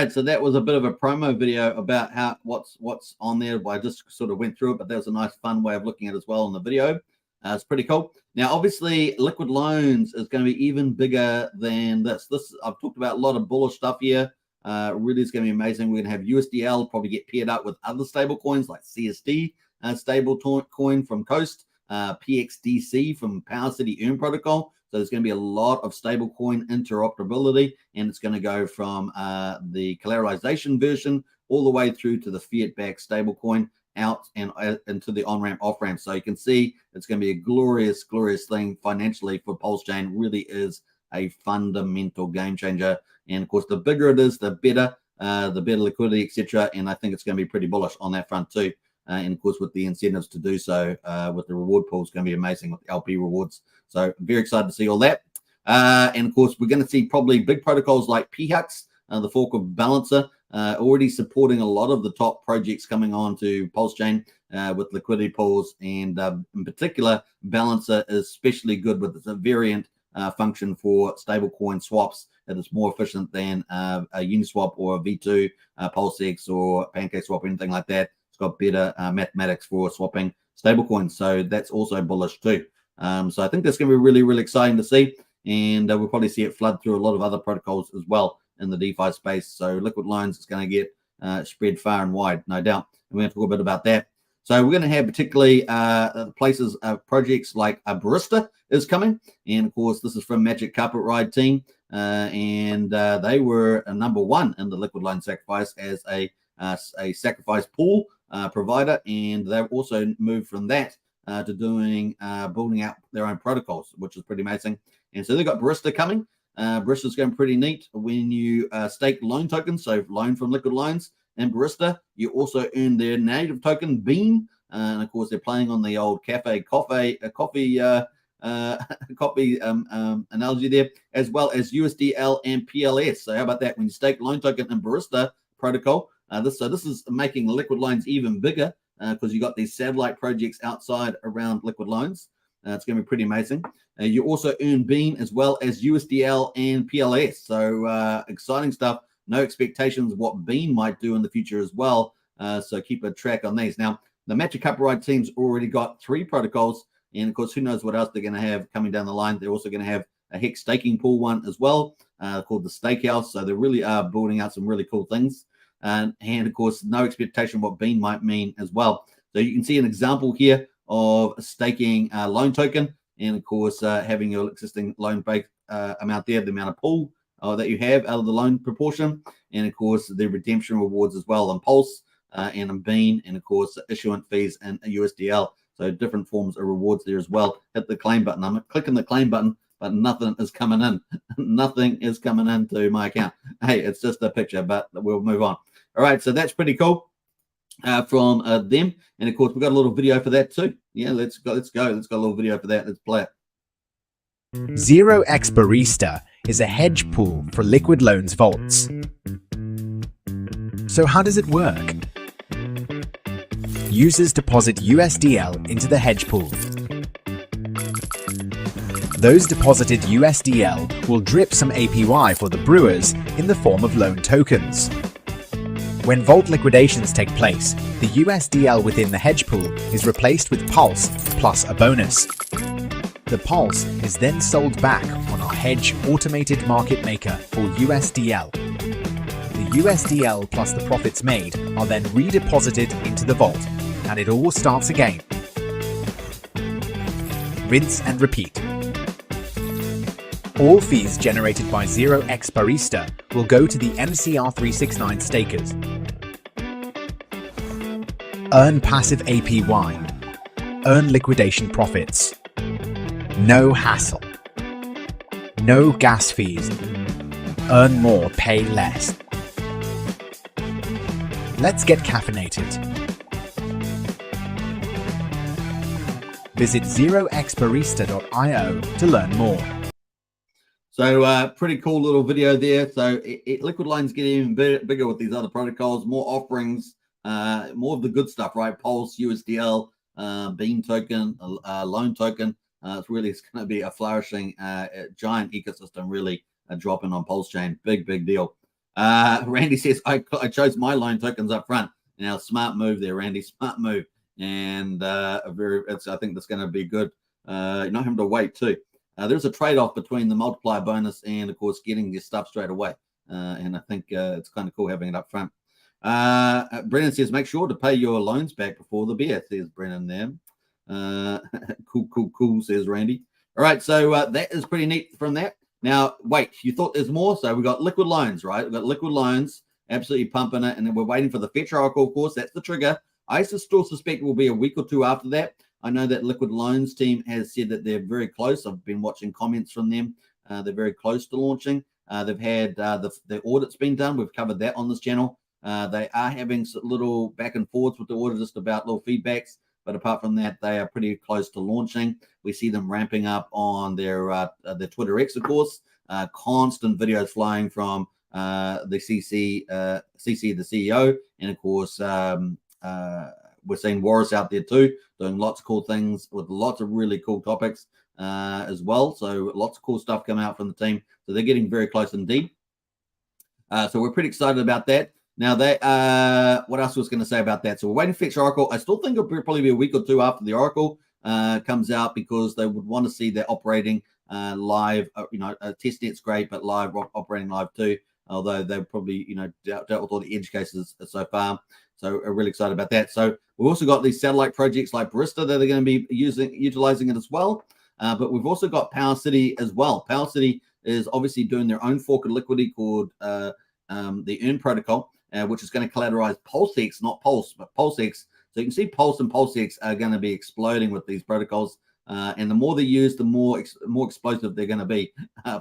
S1: So that was a bit of a promo video about how what's on there. I just sort of went through it, but that was a nice fun way of looking at it as well in the video. It's pretty cool. Now, obviously, Liquid Loans is going to be even bigger than this. I've talked about a lot of bullish stuff here. Really is going to be amazing. We're going to have USDL probably get paired up with other stable coins like CSD stable coin from Coast, PXDC from Power City Earn Protocol. So there's going to be a lot of stablecoin interoperability, and it's going to go from the collateralization version all the way through to the fiat-backed stablecoin out and into the on-ramp, off-ramp. So you can see it's going to be a glorious, glorious thing financially for Pulsechain. Really is a fundamental game changer. And of course, the bigger it is, the better liquidity, etc. And I think it's going to be pretty bullish on that front too. And of course, with the incentives to do so, with the reward pool, it's going to be amazing with the LP rewards. So very excited to see all that. And of course, we're going to see probably big protocols like PHUX, the fork of Balancer, already supporting a lot of the top projects coming on to Pulsechain with liquidity pools. And in particular, Balancer is especially good with a variant function for stablecoin swaps that is more efficient than a Uniswap or a V2, Pulsex or PancakeSwap or anything like that. It's got better mathematics for swapping stablecoins. So that's also bullish too. So I think that's going to be really, really exciting to see. And we'll probably see it flood through a lot of other protocols as well in the DeFi space. So Liquid Loans is going to get spread far and wide, no doubt. And we're going to talk a bit about that. So we're going to have particularly places, projects like Barista is coming. And of course, this is from Magic Carpet Ride team. And they were number one in the Liquid Loan Sacrifice as a sacrifice pool provider. And they've also moved from that to doing building out their own protocols, which is pretty amazing. And so they've got Barista coming. Barista's going pretty neat. When you stake loan tokens, so loan from Liquid Loans and Barista, you also earn their native token Beam. And of course, they're playing on the old coffee analogy there, as well as USDL and PLS. So how about that? When you stake loan token in Barista protocol, this is making Liquid Loans even bigger because you got these satellite projects outside around Liquid Loans. It's going to be pretty amazing. You also earn Beam as well as USDL and PLS. So exciting stuff. No expectations of what Beam might do in the future as well. So keep a track on these. Now, the Magic Carpet Ride team's already got 3 protocols. And of course, who knows what else they're going to have coming down the line. They're also going to have a Hex staking pool one as well, called the Stakehouse. So they really are building out some really cool things. And of course, no expectation what Beam might mean as well. So you can see an example here of staking a loan token, and of course, having your existing loan break amount there, the amount of pool that you have out of the loan proportion, and of course, the redemption rewards as well on Pulse and on Bean, and of course, issuance fees and USDL. So different forms of rewards there as well. Hit the claim button. I'm clicking the claim button, but nothing is coming in. Nothing is coming into my account. Hey, it's just a picture, but we'll move on. All right, so that's pretty cool. from them. And of course, we've got a little video for that too. Yeah, let's go. Let's got a little video for that. Let's play it.
S2: 0x Barista is a hedge pool for liquid loans vaults. So how does it work? Users deposit USDL into the hedge pool. Those deposited USDL will drip some APY for the brewers in the form of loan tokens. When vault liquidations take place, the USDL within the hedge pool is replaced with Pulse plus a bonus. The Pulse is then sold back on our hedge automated market maker for USDL. The USDL plus the profits made are then redeposited into the vault, and it all starts again. Rinse and repeat. All fees generated by 0x Barista will go to the MCR369 stakers. Earn passive APY. Earn liquidation profits. No hassle. No gas fees. Earn more, pay less. Let's get caffeinated. Visit 0xbarista.io to learn more.
S1: So pretty cool little video there. So Liquid Loans get even bigger with these other protocols, more offerings, more of the good stuff, right? Pulse, USDL, Bean token, loan token. It's going to be a flourishing giant ecosystem, really dropping on Pulsechain. Big deal. Randy says, I chose my loan tokens up front. Now, smart move there, Randy. Smart move. And I think that's going to be good. You're not having to wait too. There's a trade-off between the multiplier bonus and, of course, getting your stuff straight away. And I think it's kind of cool having it up front. Brennan says, make sure to pay your loans back before the beer, says Brennan there. Cool, says Randy. All right, so that is pretty neat from that. Now, wait, you thought there's more? So we've got Liquid Loans, right? We've got Liquid Loans, absolutely pumping it. And then we're waiting for the Fetch Oracle, of course. That's the trigger. I still suspect it will be a week or two after that. I know that Liquid Loans team has said that they're very close. I've been watching comments from them. They're very close to launching. They've had the audit's been done. We've covered that on this channel. They are having little back and forths with the audit just about little feedbacks. But apart from that, they are pretty close to launching. We see them ramping up on their Twitter X, of course. Constant videos flying from the CC, the CEO. And, of course, we're seeing Warris out there too, doing lots of cool things with lots of really cool topics as well. So lots of cool stuff coming out from the team. So they're getting very close indeed. So we're pretty excited about that. Now, what else was going to say about that? So we're waiting for Fetch Oracle. I still think it'll probably be a week or two after the Oracle comes out, because they would want to see that operating live. Testnet's great, but live operating live too. Although they've probably dealt with all the edge cases so far. So we're really excited about that. So we've also got these satellite projects like Barista that are going to be utilizing it as well. But we've also got Power City as well. Power City is obviously doing their own fork of Liquidity called the Earn protocol, which is going to collateralize PulseX, not Pulse, but PulseX. So you can see Pulse and PulseX are going to be exploding with these protocols. And the more they use, the more explosive they're going to be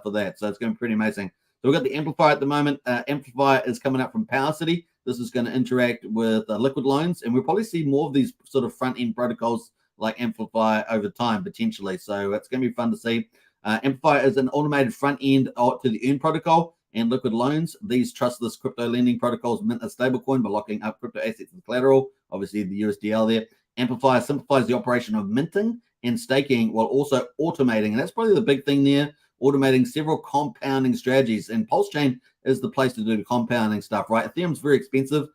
S1: for that. So it's going to be pretty amazing. So we've got the Amplifier at the moment. Amplifier is coming up from Power City. This is going to interact with Liquid Loans, and we'll probably see more of these sort of front-end protocols like Amplifier over time, potentially. So it's going to be fun to see. Amplifier is an automated front-end to the Earn protocol and Liquid Loans. These trustless crypto lending protocols mint a stablecoin by locking up crypto assets as collateral, obviously the USDL there. Amplifier simplifies the operation of minting and staking while also automating, and that's probably the big thing there, automating several compounding strategies. And Pulsechain is the place to do the compounding stuff, right? Ethereum's very expensive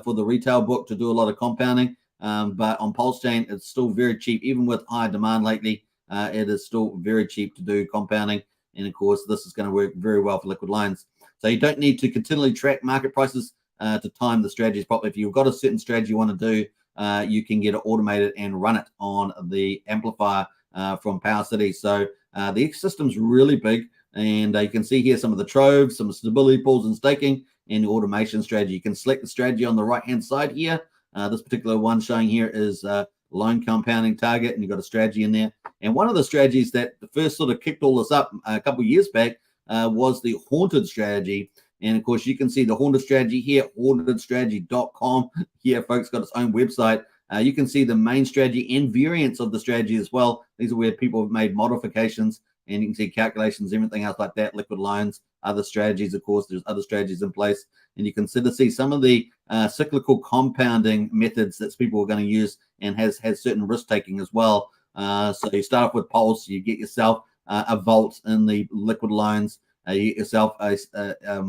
S1: for the retail book to do a lot of compounding, but on Pulsechain, it's still very cheap. Even with high demand lately, it is still very cheap to do compounding. And, of course, this is going to work very well for Liquid Loans. So you don't need to continually track market prices to time the strategies properly. If you've got a certain strategy you want to do, you can get it automated and run it on the Amplifier from Power City. So the ecosystem's really big. And you can see here some of the troves, some stability pools and staking, and the automation strategy. You can select the strategy on the right-hand side here. This particular one showing here is loan compounding target, and you've got a strategy in there. And one of the strategies that first sort of kicked all this up a couple of years back was the haunted strategy. And of course, you can see the Haunted Strategy here, hauntedstrategy.com. Here, folks, got its own website. You can see the main strategy and variants of the strategy as well. These are where people have made modifications, and you can see calculations, everything else like that, liquid loans, other strategies. Of course, there's other strategies in place, and you can see some of the cyclical compounding methods that people are going to use, and has certain risk taking as well. So you start off with Pulse, you get yourself a vault in the liquid loans, you get yourself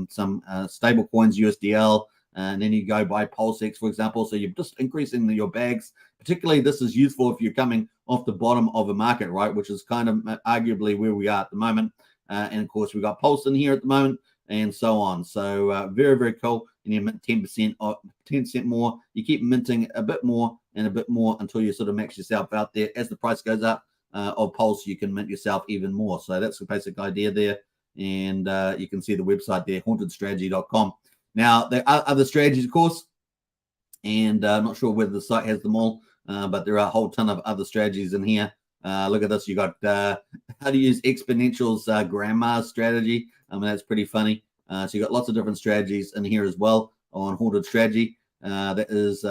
S1: some stable coins, USDL, and then you go buy Pulsex, for example. So you're just increasing your bags. Particularly, this is useful if you're coming off the bottom of a market, right, which is kind of arguably where we are at the moment. And of course, we've got Pulse in here at the moment, and so on. So very, very cool. And you mint 10% or 10% more. You keep minting a bit more and a bit more until you sort of max yourself out there. As the price goes up of Pulse, you can mint yourself even more. So that's the basic idea there. And you can see the website there, hauntedstrategy.com. Now, there are other strategies, of course, and I'm not sure whether the site has them all, but there are a whole ton of other strategies in here. Look at this. You got how to use Exponential's grandma's strategy. I mean, that's pretty funny. So you got lots of different strategies in here as well on Haunted Strategy. That is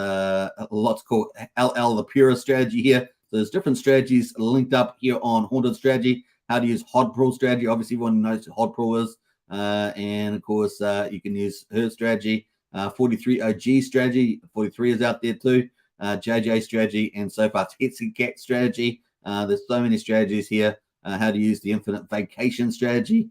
S1: lots called LL the Purist strategy here. So there's different strategies linked up here on Haunted Strategy. How to use Hodpool strategy. Obviously, everyone knows what Hodpool is. And of course, you can use her strategy. 43 OG strategy. 43 is out there too. JJ strategy, and so far Tetsu Cat strategy. There's so many strategies here. How to use the infinite vacation strategy,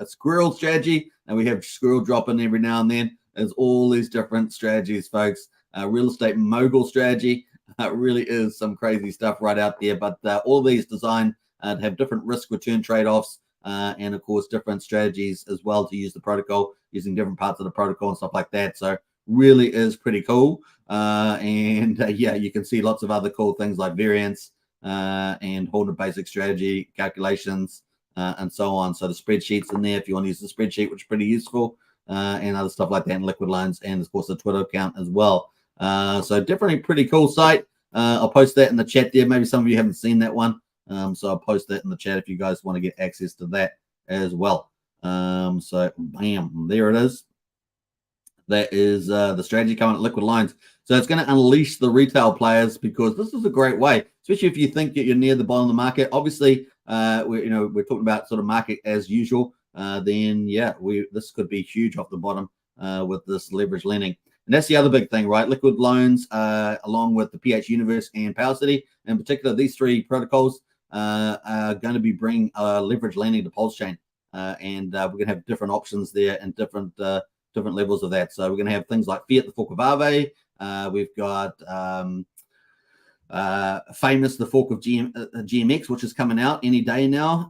S1: squirrel strategy, and we have squirrel dropping every now and then. There's all these different strategies, folks. Real estate mogul strategy. Really is some crazy stuff right out there, but all these designed to have different risk return trade-offs, and of course different strategies as well to use the protocol, using different parts of the protocol and stuff like that. So really is pretty cool. And yeah, you can see lots of other cool things like variance, and Haunted basic strategy calculations, and so on. So the spreadsheets in there if you want to use the spreadsheet, which is pretty useful, and other stuff like that, and liquid loans, and of course the Twitter account as well. So definitely pretty cool site. I'll post that in the chat there. Maybe some of you haven't seen that one, so I'll post that in the chat if you guys want to get access to that as well. So bam, there it is. That is the strategy coming at liquid loans. So it's going to unleash the retail players, because this is a great way, especially if you think that you're near the bottom of the market. Obviously, we're talking about sort of market as usual. Then yeah, this could be huge off the bottom with this leverage lending. And that's the other big thing, right? Liquid loans, along with the PH Universe and Power City, in particular, these three protocols are going to be bringing leverage lending to Pulsechain, and we're going to have different options there and different levels of that. So we're going to have things like Fiat, the fork of Aave. We've got Famous, the fork of GMX, which is coming out any day now.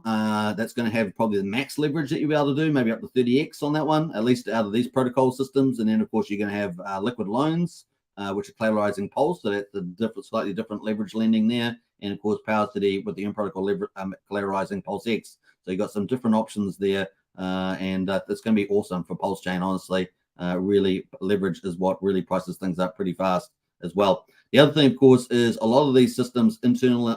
S1: That's going to have probably the max leverage that you'll be able to do, maybe up to 30x on that one, at least out of these protocol systems. And then, of course, you're going to have liquid loans, which are collateralizing Pulse. So that's the slightly different leverage lending there. And, of course, Power City with the in-protocol collateralizing Pulse X. So you've got some different options there. And that's going to be awesome for Pulsechain, honestly. Really, leverage is what really prices things up pretty fast as well. The other thing, of course, is a lot of these systems internally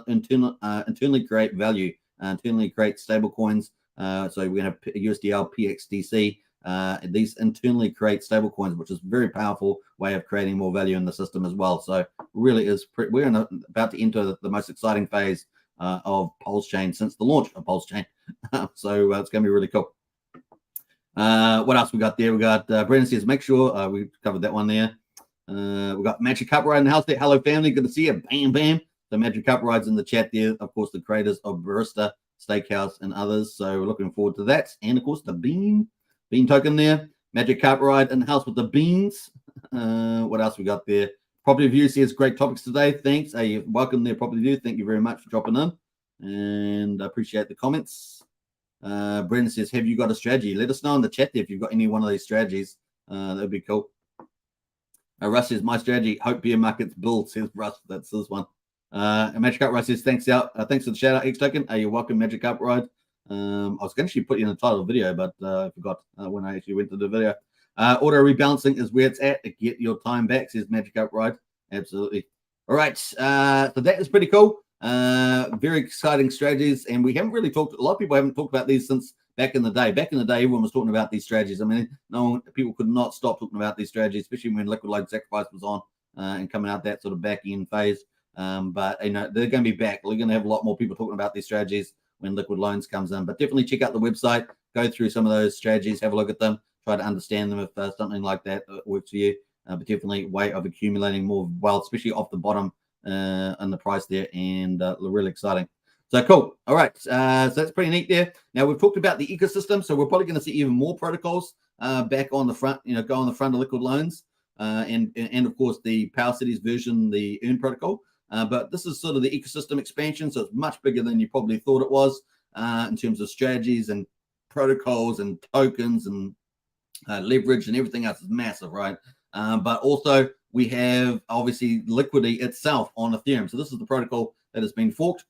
S1: create value, internally create stable coins. So we're going to have USDL, PXDC. These internally create stable coins, which is a very powerful way of creating more value in the system as well. So really is we're about to enter the most exciting phase of Pulsechain since the launch of Pulsechain. So it's going to be really cool. What else we got there? We got Brendan says, make sure we covered that one there. We got Magic Cup Ride in the house there. Hello, family. Good to see you. Bam, bam. The Magic Cup Ride's in the chat there. Of course, the creators of Barista, Steakhouse, and others. So we're looking forward to that. And of course, the bean token there. Magic Cup Ride in the house with the beans. What else we got there? Property View says, great topics today. Thanks. Hey, welcome there, Property View. Thank you very much for dropping in. And I appreciate the comments. Brendan says, have you got a strategy? Let us know in the chat there if you've got any one of these strategies. That'd be cool. Russ says, my strategy, hope beer markets build, says Russ. That's this one. Magic Cup Ride says, thanks for the shout out, Hex Token. You're welcome, Magic Cup Ride. I was going to actually put you in the title of the video, but I forgot when I actually went to the video. Auto rebalancing is where it's at to get your time back, says Magic Cup Ride. Absolutely. All right. So that is pretty cool. Very exciting strategies. And we haven't really talked, a lot of people haven't talked about these since back in the day, everyone was talking about these strategies. I mean, people could not stop talking about these strategies, especially when Liquid Loan Sacrifice was on and coming out that sort of back end phase. But they're going to be back. We're going to have a lot more people talking about these strategies when Liquid Loans comes in. But definitely check out the website, go through some of those strategies, have a look at them, try to understand them if something like that works for you. But definitely a way of accumulating more wealth, especially off the bottom and the price there, and really exciting. So cool. All right. So that's pretty neat there. Now we've talked about the ecosystem, so we're probably going to see even more protocols back on the front, go on the front of Liquid Loans, and of course the Power Cities version, the Earn protocol. But this is sort of the ecosystem expansion, so it's much bigger than you probably thought it was in terms of strategies and protocols and tokens and leverage and everything else is massive, right? But also we have obviously Liquidity itself on Ethereum. So this is the protocol that has been forked.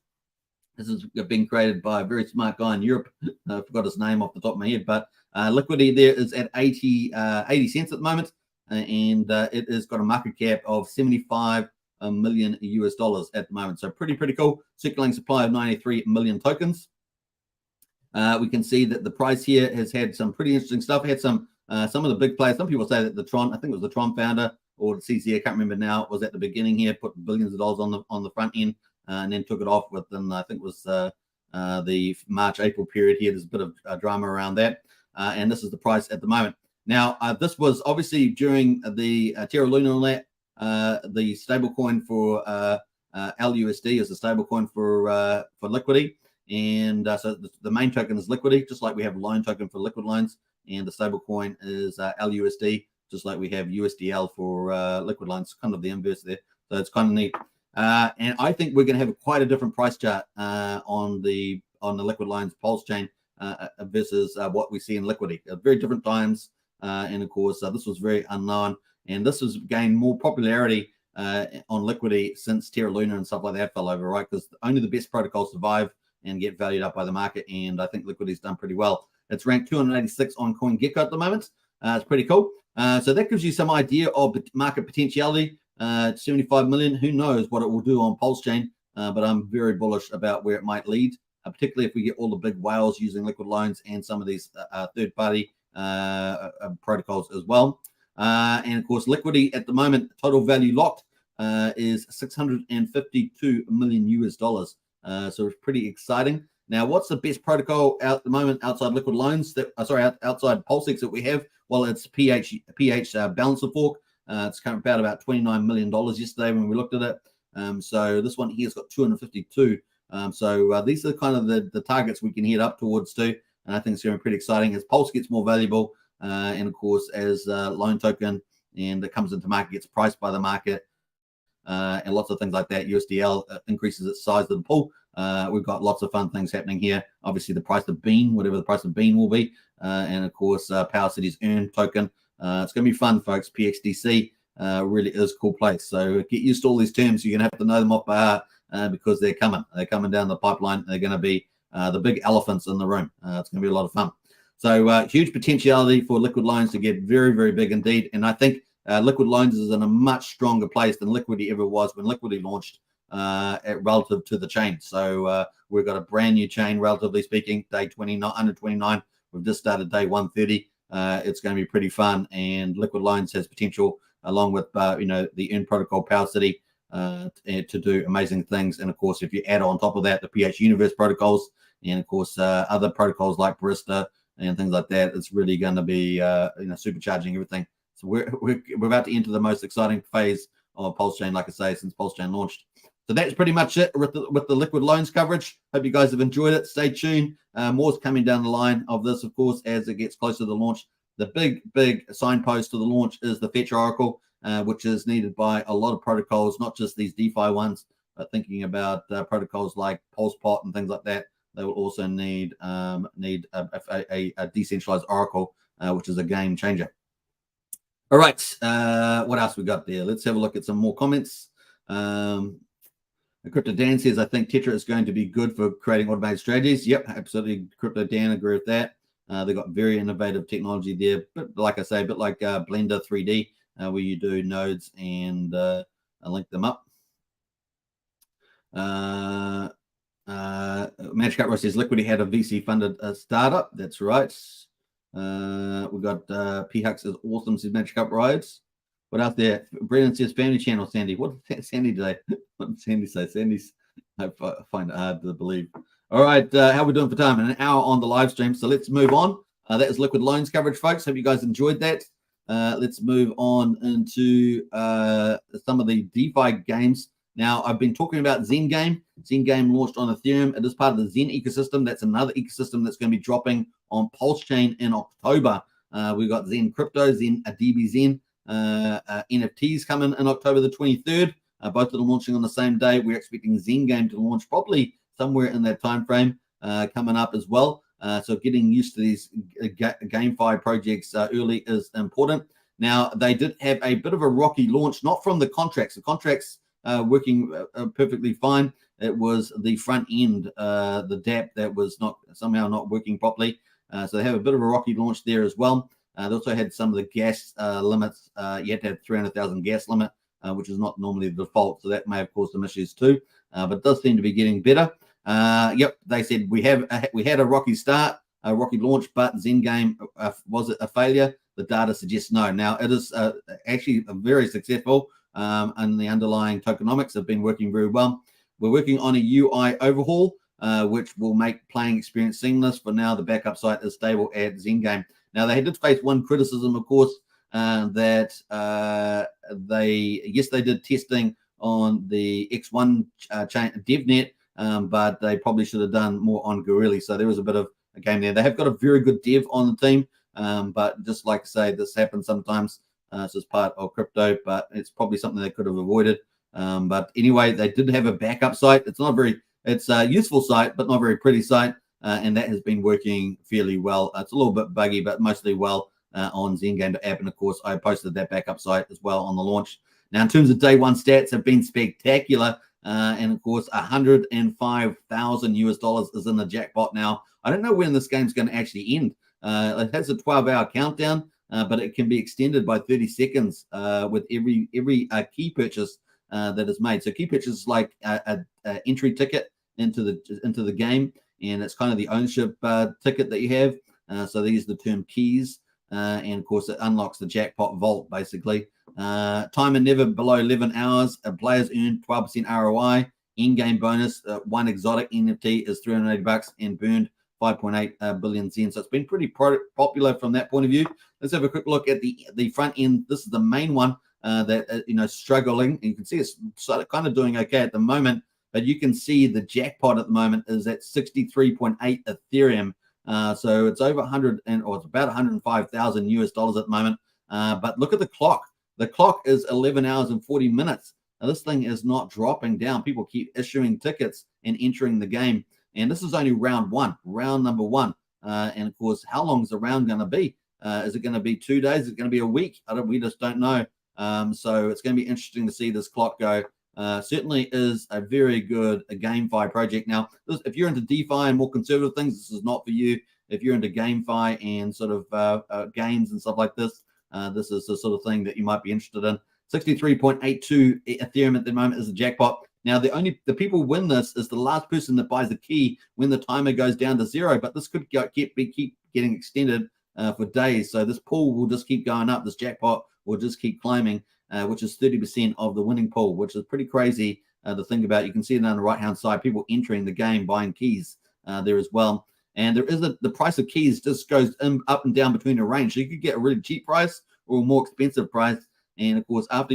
S1: This has been created by a very smart guy in Europe. I forgot his name off the top of my head, but Liquidity there is at 80 cents at the moment, and it has got a market cap of 75 million US dollars at the moment. So pretty cool. Circulating supply of 93 million tokens. We can see that the price here has had some pretty interesting stuff. It had some of the big players. Some people say that the Tron, I think it was the Tron founder or the CC, I can't remember now, was at the beginning here, put billions of dollars on the front end, and then took it off within, I think it was the March-April period here. There's a bit of drama around that. And this is the price at the moment. Now, this was obviously during the Terra Luna and that, the stablecoin for LUSD is the stablecoin for Liquidity. And so the main token is Liquidity, just like we have a loan token for Liquid Loans. And the stablecoin is LUSD, just like we have USDL for Liquid Loans, kind of the inverse there. So it's kind of neat. And I think we're going to have quite a different price chart on the Liquid Loans Pulsechain versus what we see in Liquidity. Very different times, and of course this was very unknown, and this has gained more popularity on Liquidity since Terra Luna and stuff like that fell over, right? Because only the best protocols survive and get valued up by the market, and I think Liquidity's done pretty well. It's ranked 286 on CoinGecko at the moment. It's pretty cool. So that gives you some idea of market potentiality. 75 million. Who knows what it will do on Pulsechain? But I'm very bullish about where it might lead, particularly if we get all the big whales using Liquid Loans and some of these third-party protocols as well. And of course, Liquidity at the moment, total value locked is 652 million US dollars. So it's pretty exciting. Now, what's the best protocol out at the moment outside Liquid Loans? Outside Pulsex that we have? Well, it's PH Balancer Fork. It's currently about $29 million yesterday when we looked at it. So this one here's got 252. So these are kind of the targets we can head up towards too. And I think it's going to be pretty exciting as Pulse gets more valuable. And of course, as loan token and it comes into market, gets priced by the market. And lots of things like that. USDL increases its size of the pool. We've got lots of fun things happening here. Obviously, the price of Bean, whatever the price of Bean will be. And of course, Power Cities Earn token. It's going to be fun, folks. PXDC really is a cool place. So get used to all these terms. You're going to have to know them off by heart because they're coming. They're coming down the pipeline. They're going to be the big elephants in the room. It's going to be a lot of fun. So huge potentiality for Liquid Loans to get very, very big indeed. And I think Liquid Loans is in a much stronger place than Liquidity ever was when Liquidity launched relative to the chain. So we've got a brand new chain, relatively speaking, day 29, under 29. We've just started day 130. It's going to be pretty fun, and Liquid Loans has potential, along with the Earn protocol, Power City, to do amazing things. And of course, if you add on top of that the PH Universe protocols, and of course other protocols like Barista and things like that, it's really going to be supercharging everything. So we're about to enter the most exciting phase of Pulsechain, like I say, since Pulsechain launched. So that's pretty much it with the Liquid Loans coverage. Hope you guys have enjoyed it. Stay tuned. More's coming down the line of this, of course, as it gets closer to the launch. The big signpost to the launch is the Fetch Oracle, which is needed by a lot of protocols, not just these DeFi ones, but thinking about protocols like PulsePot and things like that. They will also need a decentralized Oracle, which is a game changer. All right, what else we got there? Let's have a look at some more comments. Crypto Dan says, I think Tetra is going to be good for creating automated strategies. Yep, absolutely. Crypto Dan, agree with that. They've got very innovative technology there. But like I say, a bit like Blender 3D, where you do nodes and link them up. Magic Up Ross says Liquidity had a VC funded startup. That's right. We got P Hux is awesome, says Magic Up Rides. What else there? Brendan says Family Channel, Sandy. What did Sandy today? What did Sandy say? Sandy's, I find it hard to believe. All right, how are we doing for time? An hour on the live stream, so let's move on. That is Liquid Loans coverage, folks. Hope you guys enjoyed that. Let's move on into some of the DeFi games. Now, I've been talking about Zen Game. Zen Game launched on Ethereum. It is part of the Zen ecosystem. That's another ecosystem that's going to be dropping on Pulsechain in October. We've got Zen Crypto, Zen DB Zen, NFTs coming in October the 23rd. Both of them launching on the same day. We're expecting Zen Game to launch probably somewhere in that time frame coming up as well. So getting used to these GameFi projects early is important. Now, they did have a bit of a rocky launch, not from the contracts. The contracts working perfectly fine. It was the front end, the DApp, that was somehow not working properly. So they have a bit of a rocky launch there as well. They also had some of the gas limits. You had to have 300,000 gas limit, which is not normally the default. So that may have caused some issues too. But it does seem to be getting better. Yep, they said we had a rocky start, a rocky launch, but Zen Game, was it a failure? The data suggests no. Now, it is actually very successful, and the underlying tokenomics have been working very well. We're working on a UI overhaul, which will make playing experience seamless. For now, the backup site is stable at Zen Game. Now, they did face one criticism, of course, that they did testing on the X1 chain DevNet, but they probably should have done more on Gorilla. So there was a bit of a game there. They have got a very good dev on the team, but just like I say, this happens sometimes. It's just part of crypto, but it's probably something they could have avoided. But anyway, they did have a backup site. It's a useful site, but not a very pretty site, and that has been working fairly well. It's a little bit buggy, but mostly well on Zen Game app. And of course, I posted that backup site as well on the launch. Now, in terms of day one stats, have been spectacular. And of course, $105,000 is in the jackpot now. I don't know when this game's going to actually end. It has a 12-hour countdown, but it can be extended by 30 seconds with every key purchase that is made. So key purchase is like an entry ticket into the game, and it's kind of the ownership ticket that you have. So they use the term keys, and of course, it unlocks the jackpot vault basically. Timer never below 11 hours. Players earn 12% ROI. In-game bonus, one exotic NFT is $380 and burned 5.8 billion Zen. So it's been pretty popular from that point of view. Let's have a quick look at the front end. This is the main one that struggling. And you can see it's sort of kind of doing okay at the moment, but you can see the jackpot at the moment is at 63.8 Ethereum. So it's over it's about $105,000 at the moment. But look at the clock. The clock is 11 hours and 40 minutes. Now, this thing is not dropping down. People keep issuing tickets and entering the game. And this is only round number one. And of course, how long is the round going to be? Is it going to be 2 days? Is it going to be a week? We just don't know. So it's going to be interesting to see this clock go. Certainly is a very good GameFi project. Now, if you're into DeFi and more conservative things, this is not for you. If you're into GameFi and sort of games and stuff like this, this is the sort of thing that you might be interested in. 63.82 Ethereum at the moment is the jackpot. Now, the people win this is the last person that buys the key when the timer goes down to 0. But this could keep getting extended for days. So this pool will just keep going up. This jackpot will just keep climbing, which is 30% of the winning pool, which is pretty crazy to think about. You can see it on the right-hand side, people entering the game, buying keys there as well. And there is the price of keys just goes up and down between a range. So you could get a really cheap price or a more expensive price. And of course, after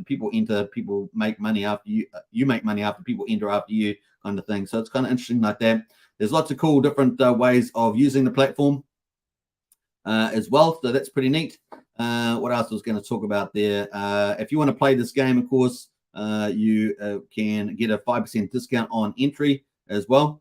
S1: people enter, people make money after you make money after people enter after you, kind of thing. So it's kind of interesting like that. There's lots of cool different ways of using the platform as well. So that's pretty neat. What else I was going to talk about there? If you want to play this game, of course, you can get a 5% discount on entry as well.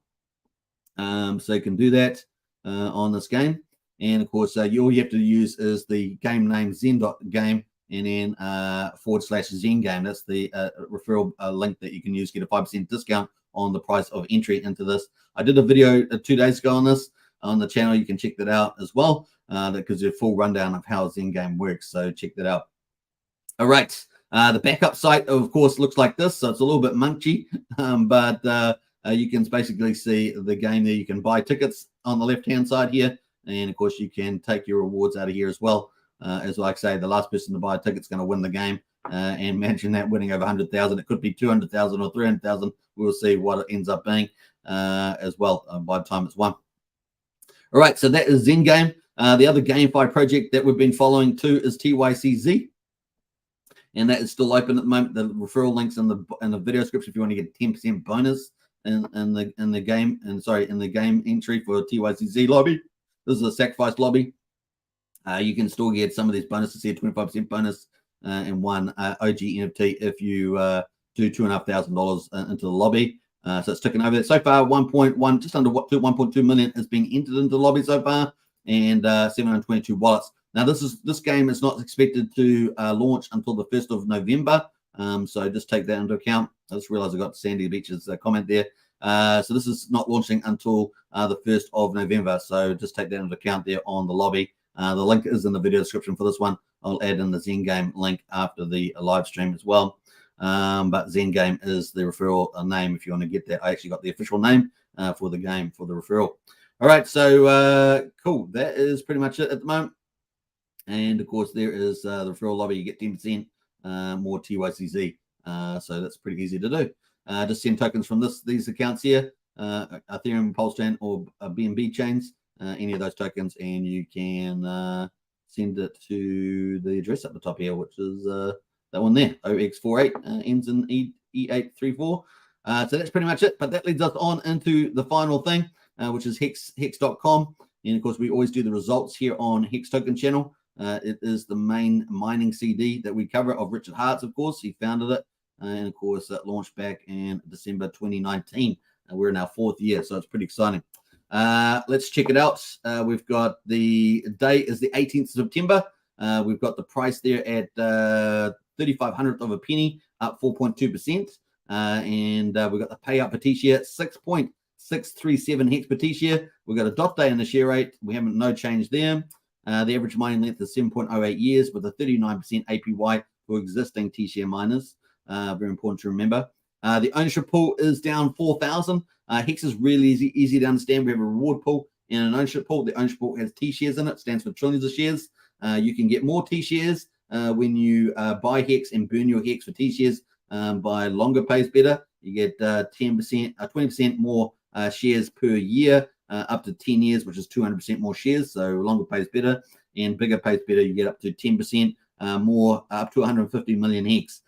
S1: So you can do that on this game. And of course, all you have to use is the game name zen.game and then /Zen game. That's the referral link that you can use, get a 5% discount on the price of entry into this. I did a video 2 days ago on this on the channel. You can check that out as well. That gives you a full rundown of how Zen game works. So check that out. All right. The backup site, of course, looks like this. So it's a little bit munchy, but you can basically see the game there. You can buy tickets on the left-hand side here. And, of course, you can take your rewards out of here as well. As like I say, the last person to buy a ticket is going to win the game. And imagine that winning over 100,000. It could be 200,000 or 300,000. We'll see what it ends up being as well by the time it's won. All right, so that is Zen Game. The other GameFi project that we've been following too is TYCZ. And that is still open at the moment. The referral links in the video description if you want to get 10% bonus in the game entry for TYCZ lobby. This is a sacrifice lobby. You can still get some of these bonuses here, 25% bonus and one OG NFT if you do $2,500 into the lobby. So it's ticking over there. So far, 1.1, just under 1.2 million has been entered into the lobby so far, and 722 wallets. Now, this game is not expected to launch until the 1st of November. So just take that into account. I just realized I got Sandy Beach's comment there. So this is not launching until the 1st of November. So just take that into account there on the lobby. The link is in the video description for this one. I'll add in the Zen Game link after the live stream as well. But Zen Game is the referral name if you want to get that. I actually got the official name for the game for the referral. All right, so cool. That is pretty much it at the moment. And of course, there is the referral lobby. You get 10% more TYCZ. So that's pretty easy to do. Just send tokens from these accounts here, Ethereum, Pulsechain, or BNB chains, any of those tokens, and you can send it to the address at the top here, which is that one there, OX48, ends in E834. So that's pretty much it. But that leads us on into the final thing, which is hex.com. And of course, we always do the results here on Hex Token channel. It is the main mining CD that we cover of Richard Hart's, of course. He founded it. And of course, it launched back in December 2019. We're in our 4th year, so it's pretty exciting. Let's check it out. We've got the date is the 18th of September. We've got the price there at 3500th of a penny, up 4.2%. And we've got the payout per T-share, 6.637 hex per T-share. We've got a dot day in the share rate. We haven't no change there. The average mining length is 7.08 years with a 39% APY for existing T-share miners. Very important to remember. The ownership pool is down 4,000. Hex is really easy to understand. We have a reward pool and an ownership pool. The ownership pool has T-shares in it, stands for trillions of shares. You can get more T-shares when you buy Hex and burn your Hex for T-shares by longer pays better. You get 20% more shares per year, up to 10 years, which is 200% more shares. So longer pays better, and bigger pays better. You get up to 10% more, up to 150 million Hex.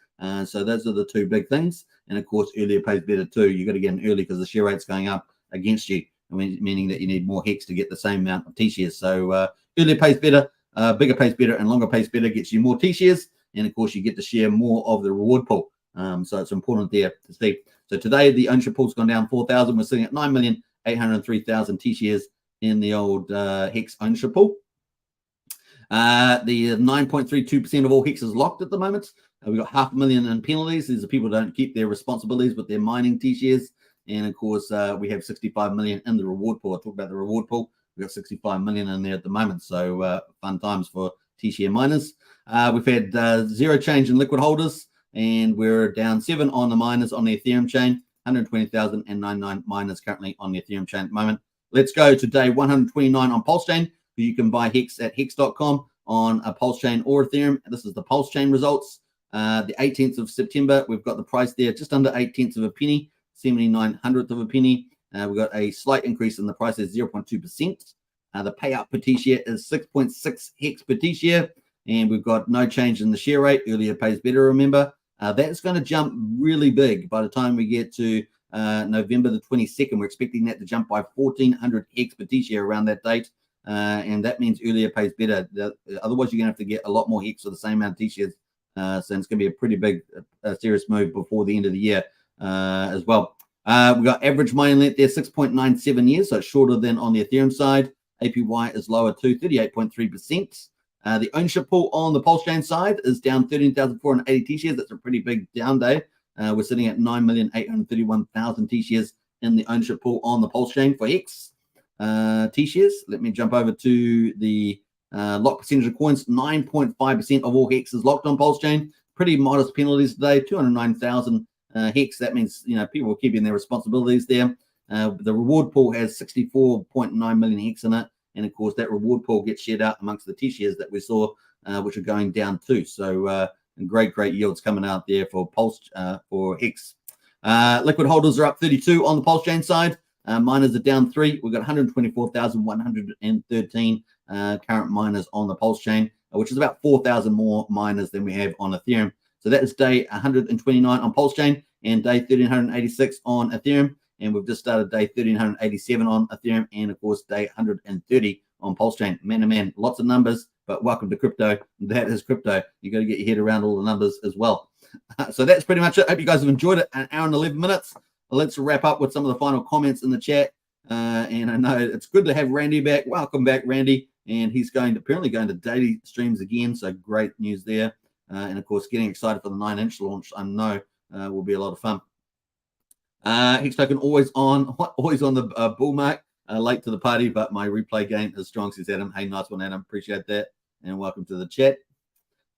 S1: So those are the two big things. And of course, earlier pays better too. You got to get in early because the share rate's going up against you, meaning that you need more Hex to get the same amount of T-shares. So earlier pays better, bigger pays better, and longer pays better gets you more T-shares. And of course, you get to share more of the reward pool. So it's important there to see. So today, the ownership pool's gone down 4,000. We're sitting at 9,803,000 T-shares in the old Hex ownership pool. The 9.32% of all Hex is locked at the moment. We've got 500,000 in penalties. These are people who don't keep their responsibilities with their mining T-shares. And of course, we have 65 million in the reward pool. I talked about the reward pool. We've got 65 million in there at the moment. So fun times for T-share miners. We've had zero change in liquid holders, and we're down 7 on the miners on the Ethereum chain. 120,099 miners currently on the Ethereum chain at the moment. Let's go to day 129 on Pulsechain. You can buy Hex at hex.com on a Pulsechain or Ethereum. This is the Pulsechain results. The 18th of September, we've got the price there just under 8/10 of a penny, 79/100th of a penny. We've got a slight increase in the price at 0.2%. The payout per T-share is 6.6 Hex per T-share. And we've got no change in the share rate. Earlier pays better, remember. That's going to jump really big by the time we get to November the 22nd. We're expecting that to jump by 1,400 Hex per T-share around that date. And that means earlier pays better. Otherwise, you're going to have to get a lot more Hex for the same amount of T-shares. So it's going to be a pretty big, serious move before the end of the year as well. We've got average mining length there, 6.97 years. So it's shorter than on the Ethereum side. APY is lower too, 38.3%. The ownership pool on the Pulsechain side is down 13,480 T-shares. That's a pretty big down day. We're sitting at 9,831,000 T-shares in the ownership pool on the Pulsechain for Hex T-shares. Let me jump over to the lock percentage of coins. 9.5% of all Hex is locked on Pulsechain. Pretty modest penalties today, 209,000 Hex, that means, you know, people are keeping their responsibilities there. The reward pool has 64.9 million Hex in it. And of course, that reward pool gets shared out amongst the T-shares that we saw, which are going down too. So great yields coming out there for for Hex. Liquid holders are up 32 on the Pulsechain side. Miners are down 3. We've got 124,113 current miners on the Pulsechain, which is about 4,000 more miners than we have on Ethereum. So that is day 129 on Pulsechain and day 1386 on Ethereum. And we've just started day 1387 on Ethereum and, of course, day 130 on Pulsechain. Man, oh man, lots of numbers, but welcome to crypto. That is crypto. You got to get your head around all the numbers as well. So that's pretty much it. Hope you guys have enjoyed it. An hour and 11 minutes. Let's wrap up with some of the final comments in the chat. And I know it's good to have Randy back. Welcome back, Randy. And he's apparently going to daily streams again. So great news there. And of course, getting excited for the 9-inch launch, I know will be a lot of fun. Hex Token always on the bull mark. Late to the party, but my replay game is strong, says Adam. Hey, nice one, Adam. Appreciate that. And welcome to the chat.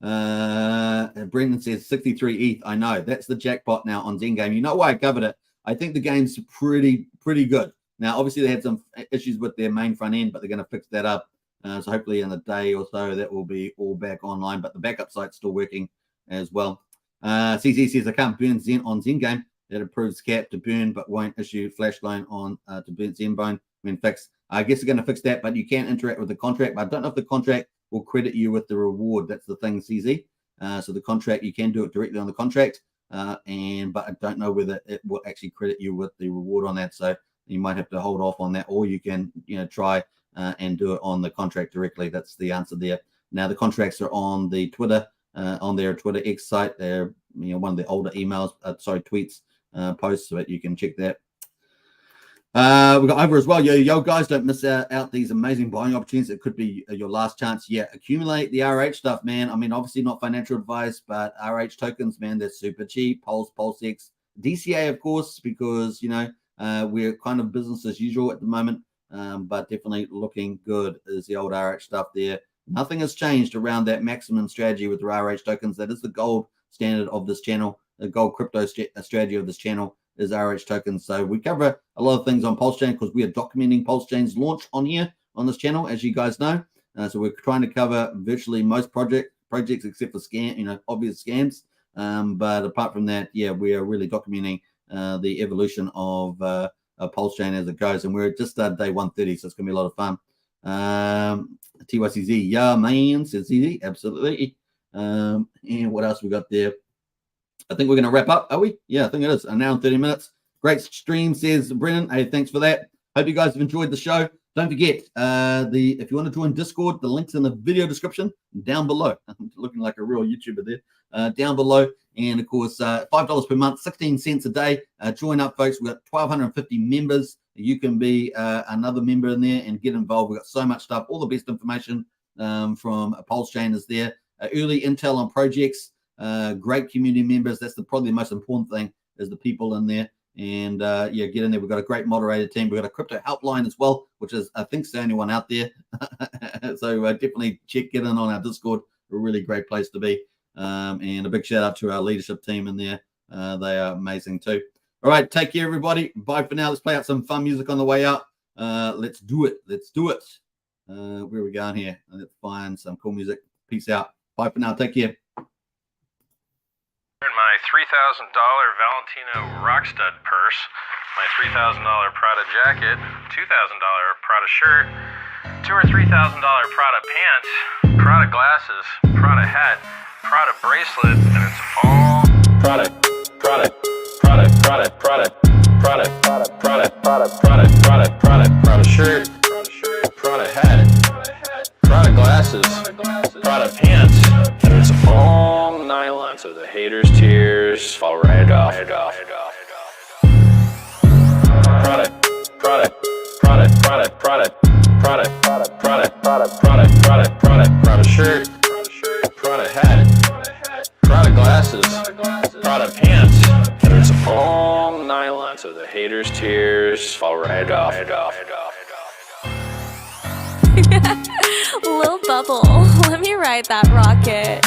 S1: Brendan says 63 ETH. I know that's the jackpot now on Zen Game. You know why I covered it? I think the game's pretty good. Now, obviously, they had some issues with their main front end, but they're going to fix that up. So hopefully in a day or so, that will be all back online. But the backup site's still working as well. CZ says I can't burn Zen on Zen Game. That approves cap to burn, but won't issue flash loan on to burn Zenbone when fixed. I guess they're going to fix that, but you can interact with the contract. But I don't know if the contract will credit you with the reward. That's the thing, CZ. So the contract, you can do it directly on the contract, but I don't know whether it will actually credit you with the reward on that. So you might have to hold off on that, or you can, try and do it on the contract directly. That's the answer there. Now the contracts are on the Twitter, on their Twitter X site. They're one of the older tweets, posts, so that you can check that. We've got over as well. Yo, guys, don't miss out these amazing buying opportunities. It could be your last chance. Yeah, accumulate the RH stuff, man. I mean, obviously not financial advice, but RH tokens, man, they're super cheap. Pulsex, DCA, of course, because we're kind of business as usual at the moment, but definitely looking good is the old RH stuff there. Nothing has changed around that maximum strategy with the RH tokens. That is the gold standard of this channel. The gold crypto strategy of this channel is RH tokens. So we cover a lot of things on Pulsechain because we are documenting Pulsechain's launch on here on this channel, as you guys know. So we're trying to cover virtually most projects except for obvious scams. But apart from that, yeah, we are really documenting the evolution of Pulsechain as it goes. And we're just started day 130, so it's going to be a lot of fun. TYCZ, yeah, man, says CZ, absolutely. And what else we got there? I think we're going to wrap up, are we? Yeah, I think it is. An hour and 30 minutes. Great stream, says Brennan. Hey, thanks for that. Hope you guys have enjoyed the show. Don't forget, if you want to join Discord, the link's in the video description down below. I'm looking like a real YouTuber there. Down below. And, of course, $5 per month, 16 cents a day. Join up, folks. We've got 1,250 members. You can be another member in there and get involved. We've got so much stuff. All the best information from Pulsechain is there. Early intel on projects. Great community members. That's probably the most important thing is the people in there. And get in there. We've got a great moderator team. We've got a crypto helpline as well, which is, I think, the only one out there. So definitely get in on our Discord. A really great place to be. And a big shout out to our leadership team in there. They are amazing too. All right, take care, everybody. Bye for now. Let's play out some fun music on the way out. Let's do it. Where are we going here? Let's find some cool music. Peace out. Bye for now. Take care.
S3: My $3,000 Valentino Rockstud purse, my $3,000 Prada jacket, $2,000 Prada shirt, $2,000 or $3,000 Prada pants, Prada glasses, Prada hat, Prada bracelet, and it's all Prada shirt, Prada hat, Prada glasses, Prada pants, and it's all nylon, so the haters' tears fall right off. Prada shirt, Prada hat, Prada glasses, Prada pants, and it's all nylon, so the haters' tears fall right off.
S4: Lil Bubble, let me ride that rocket.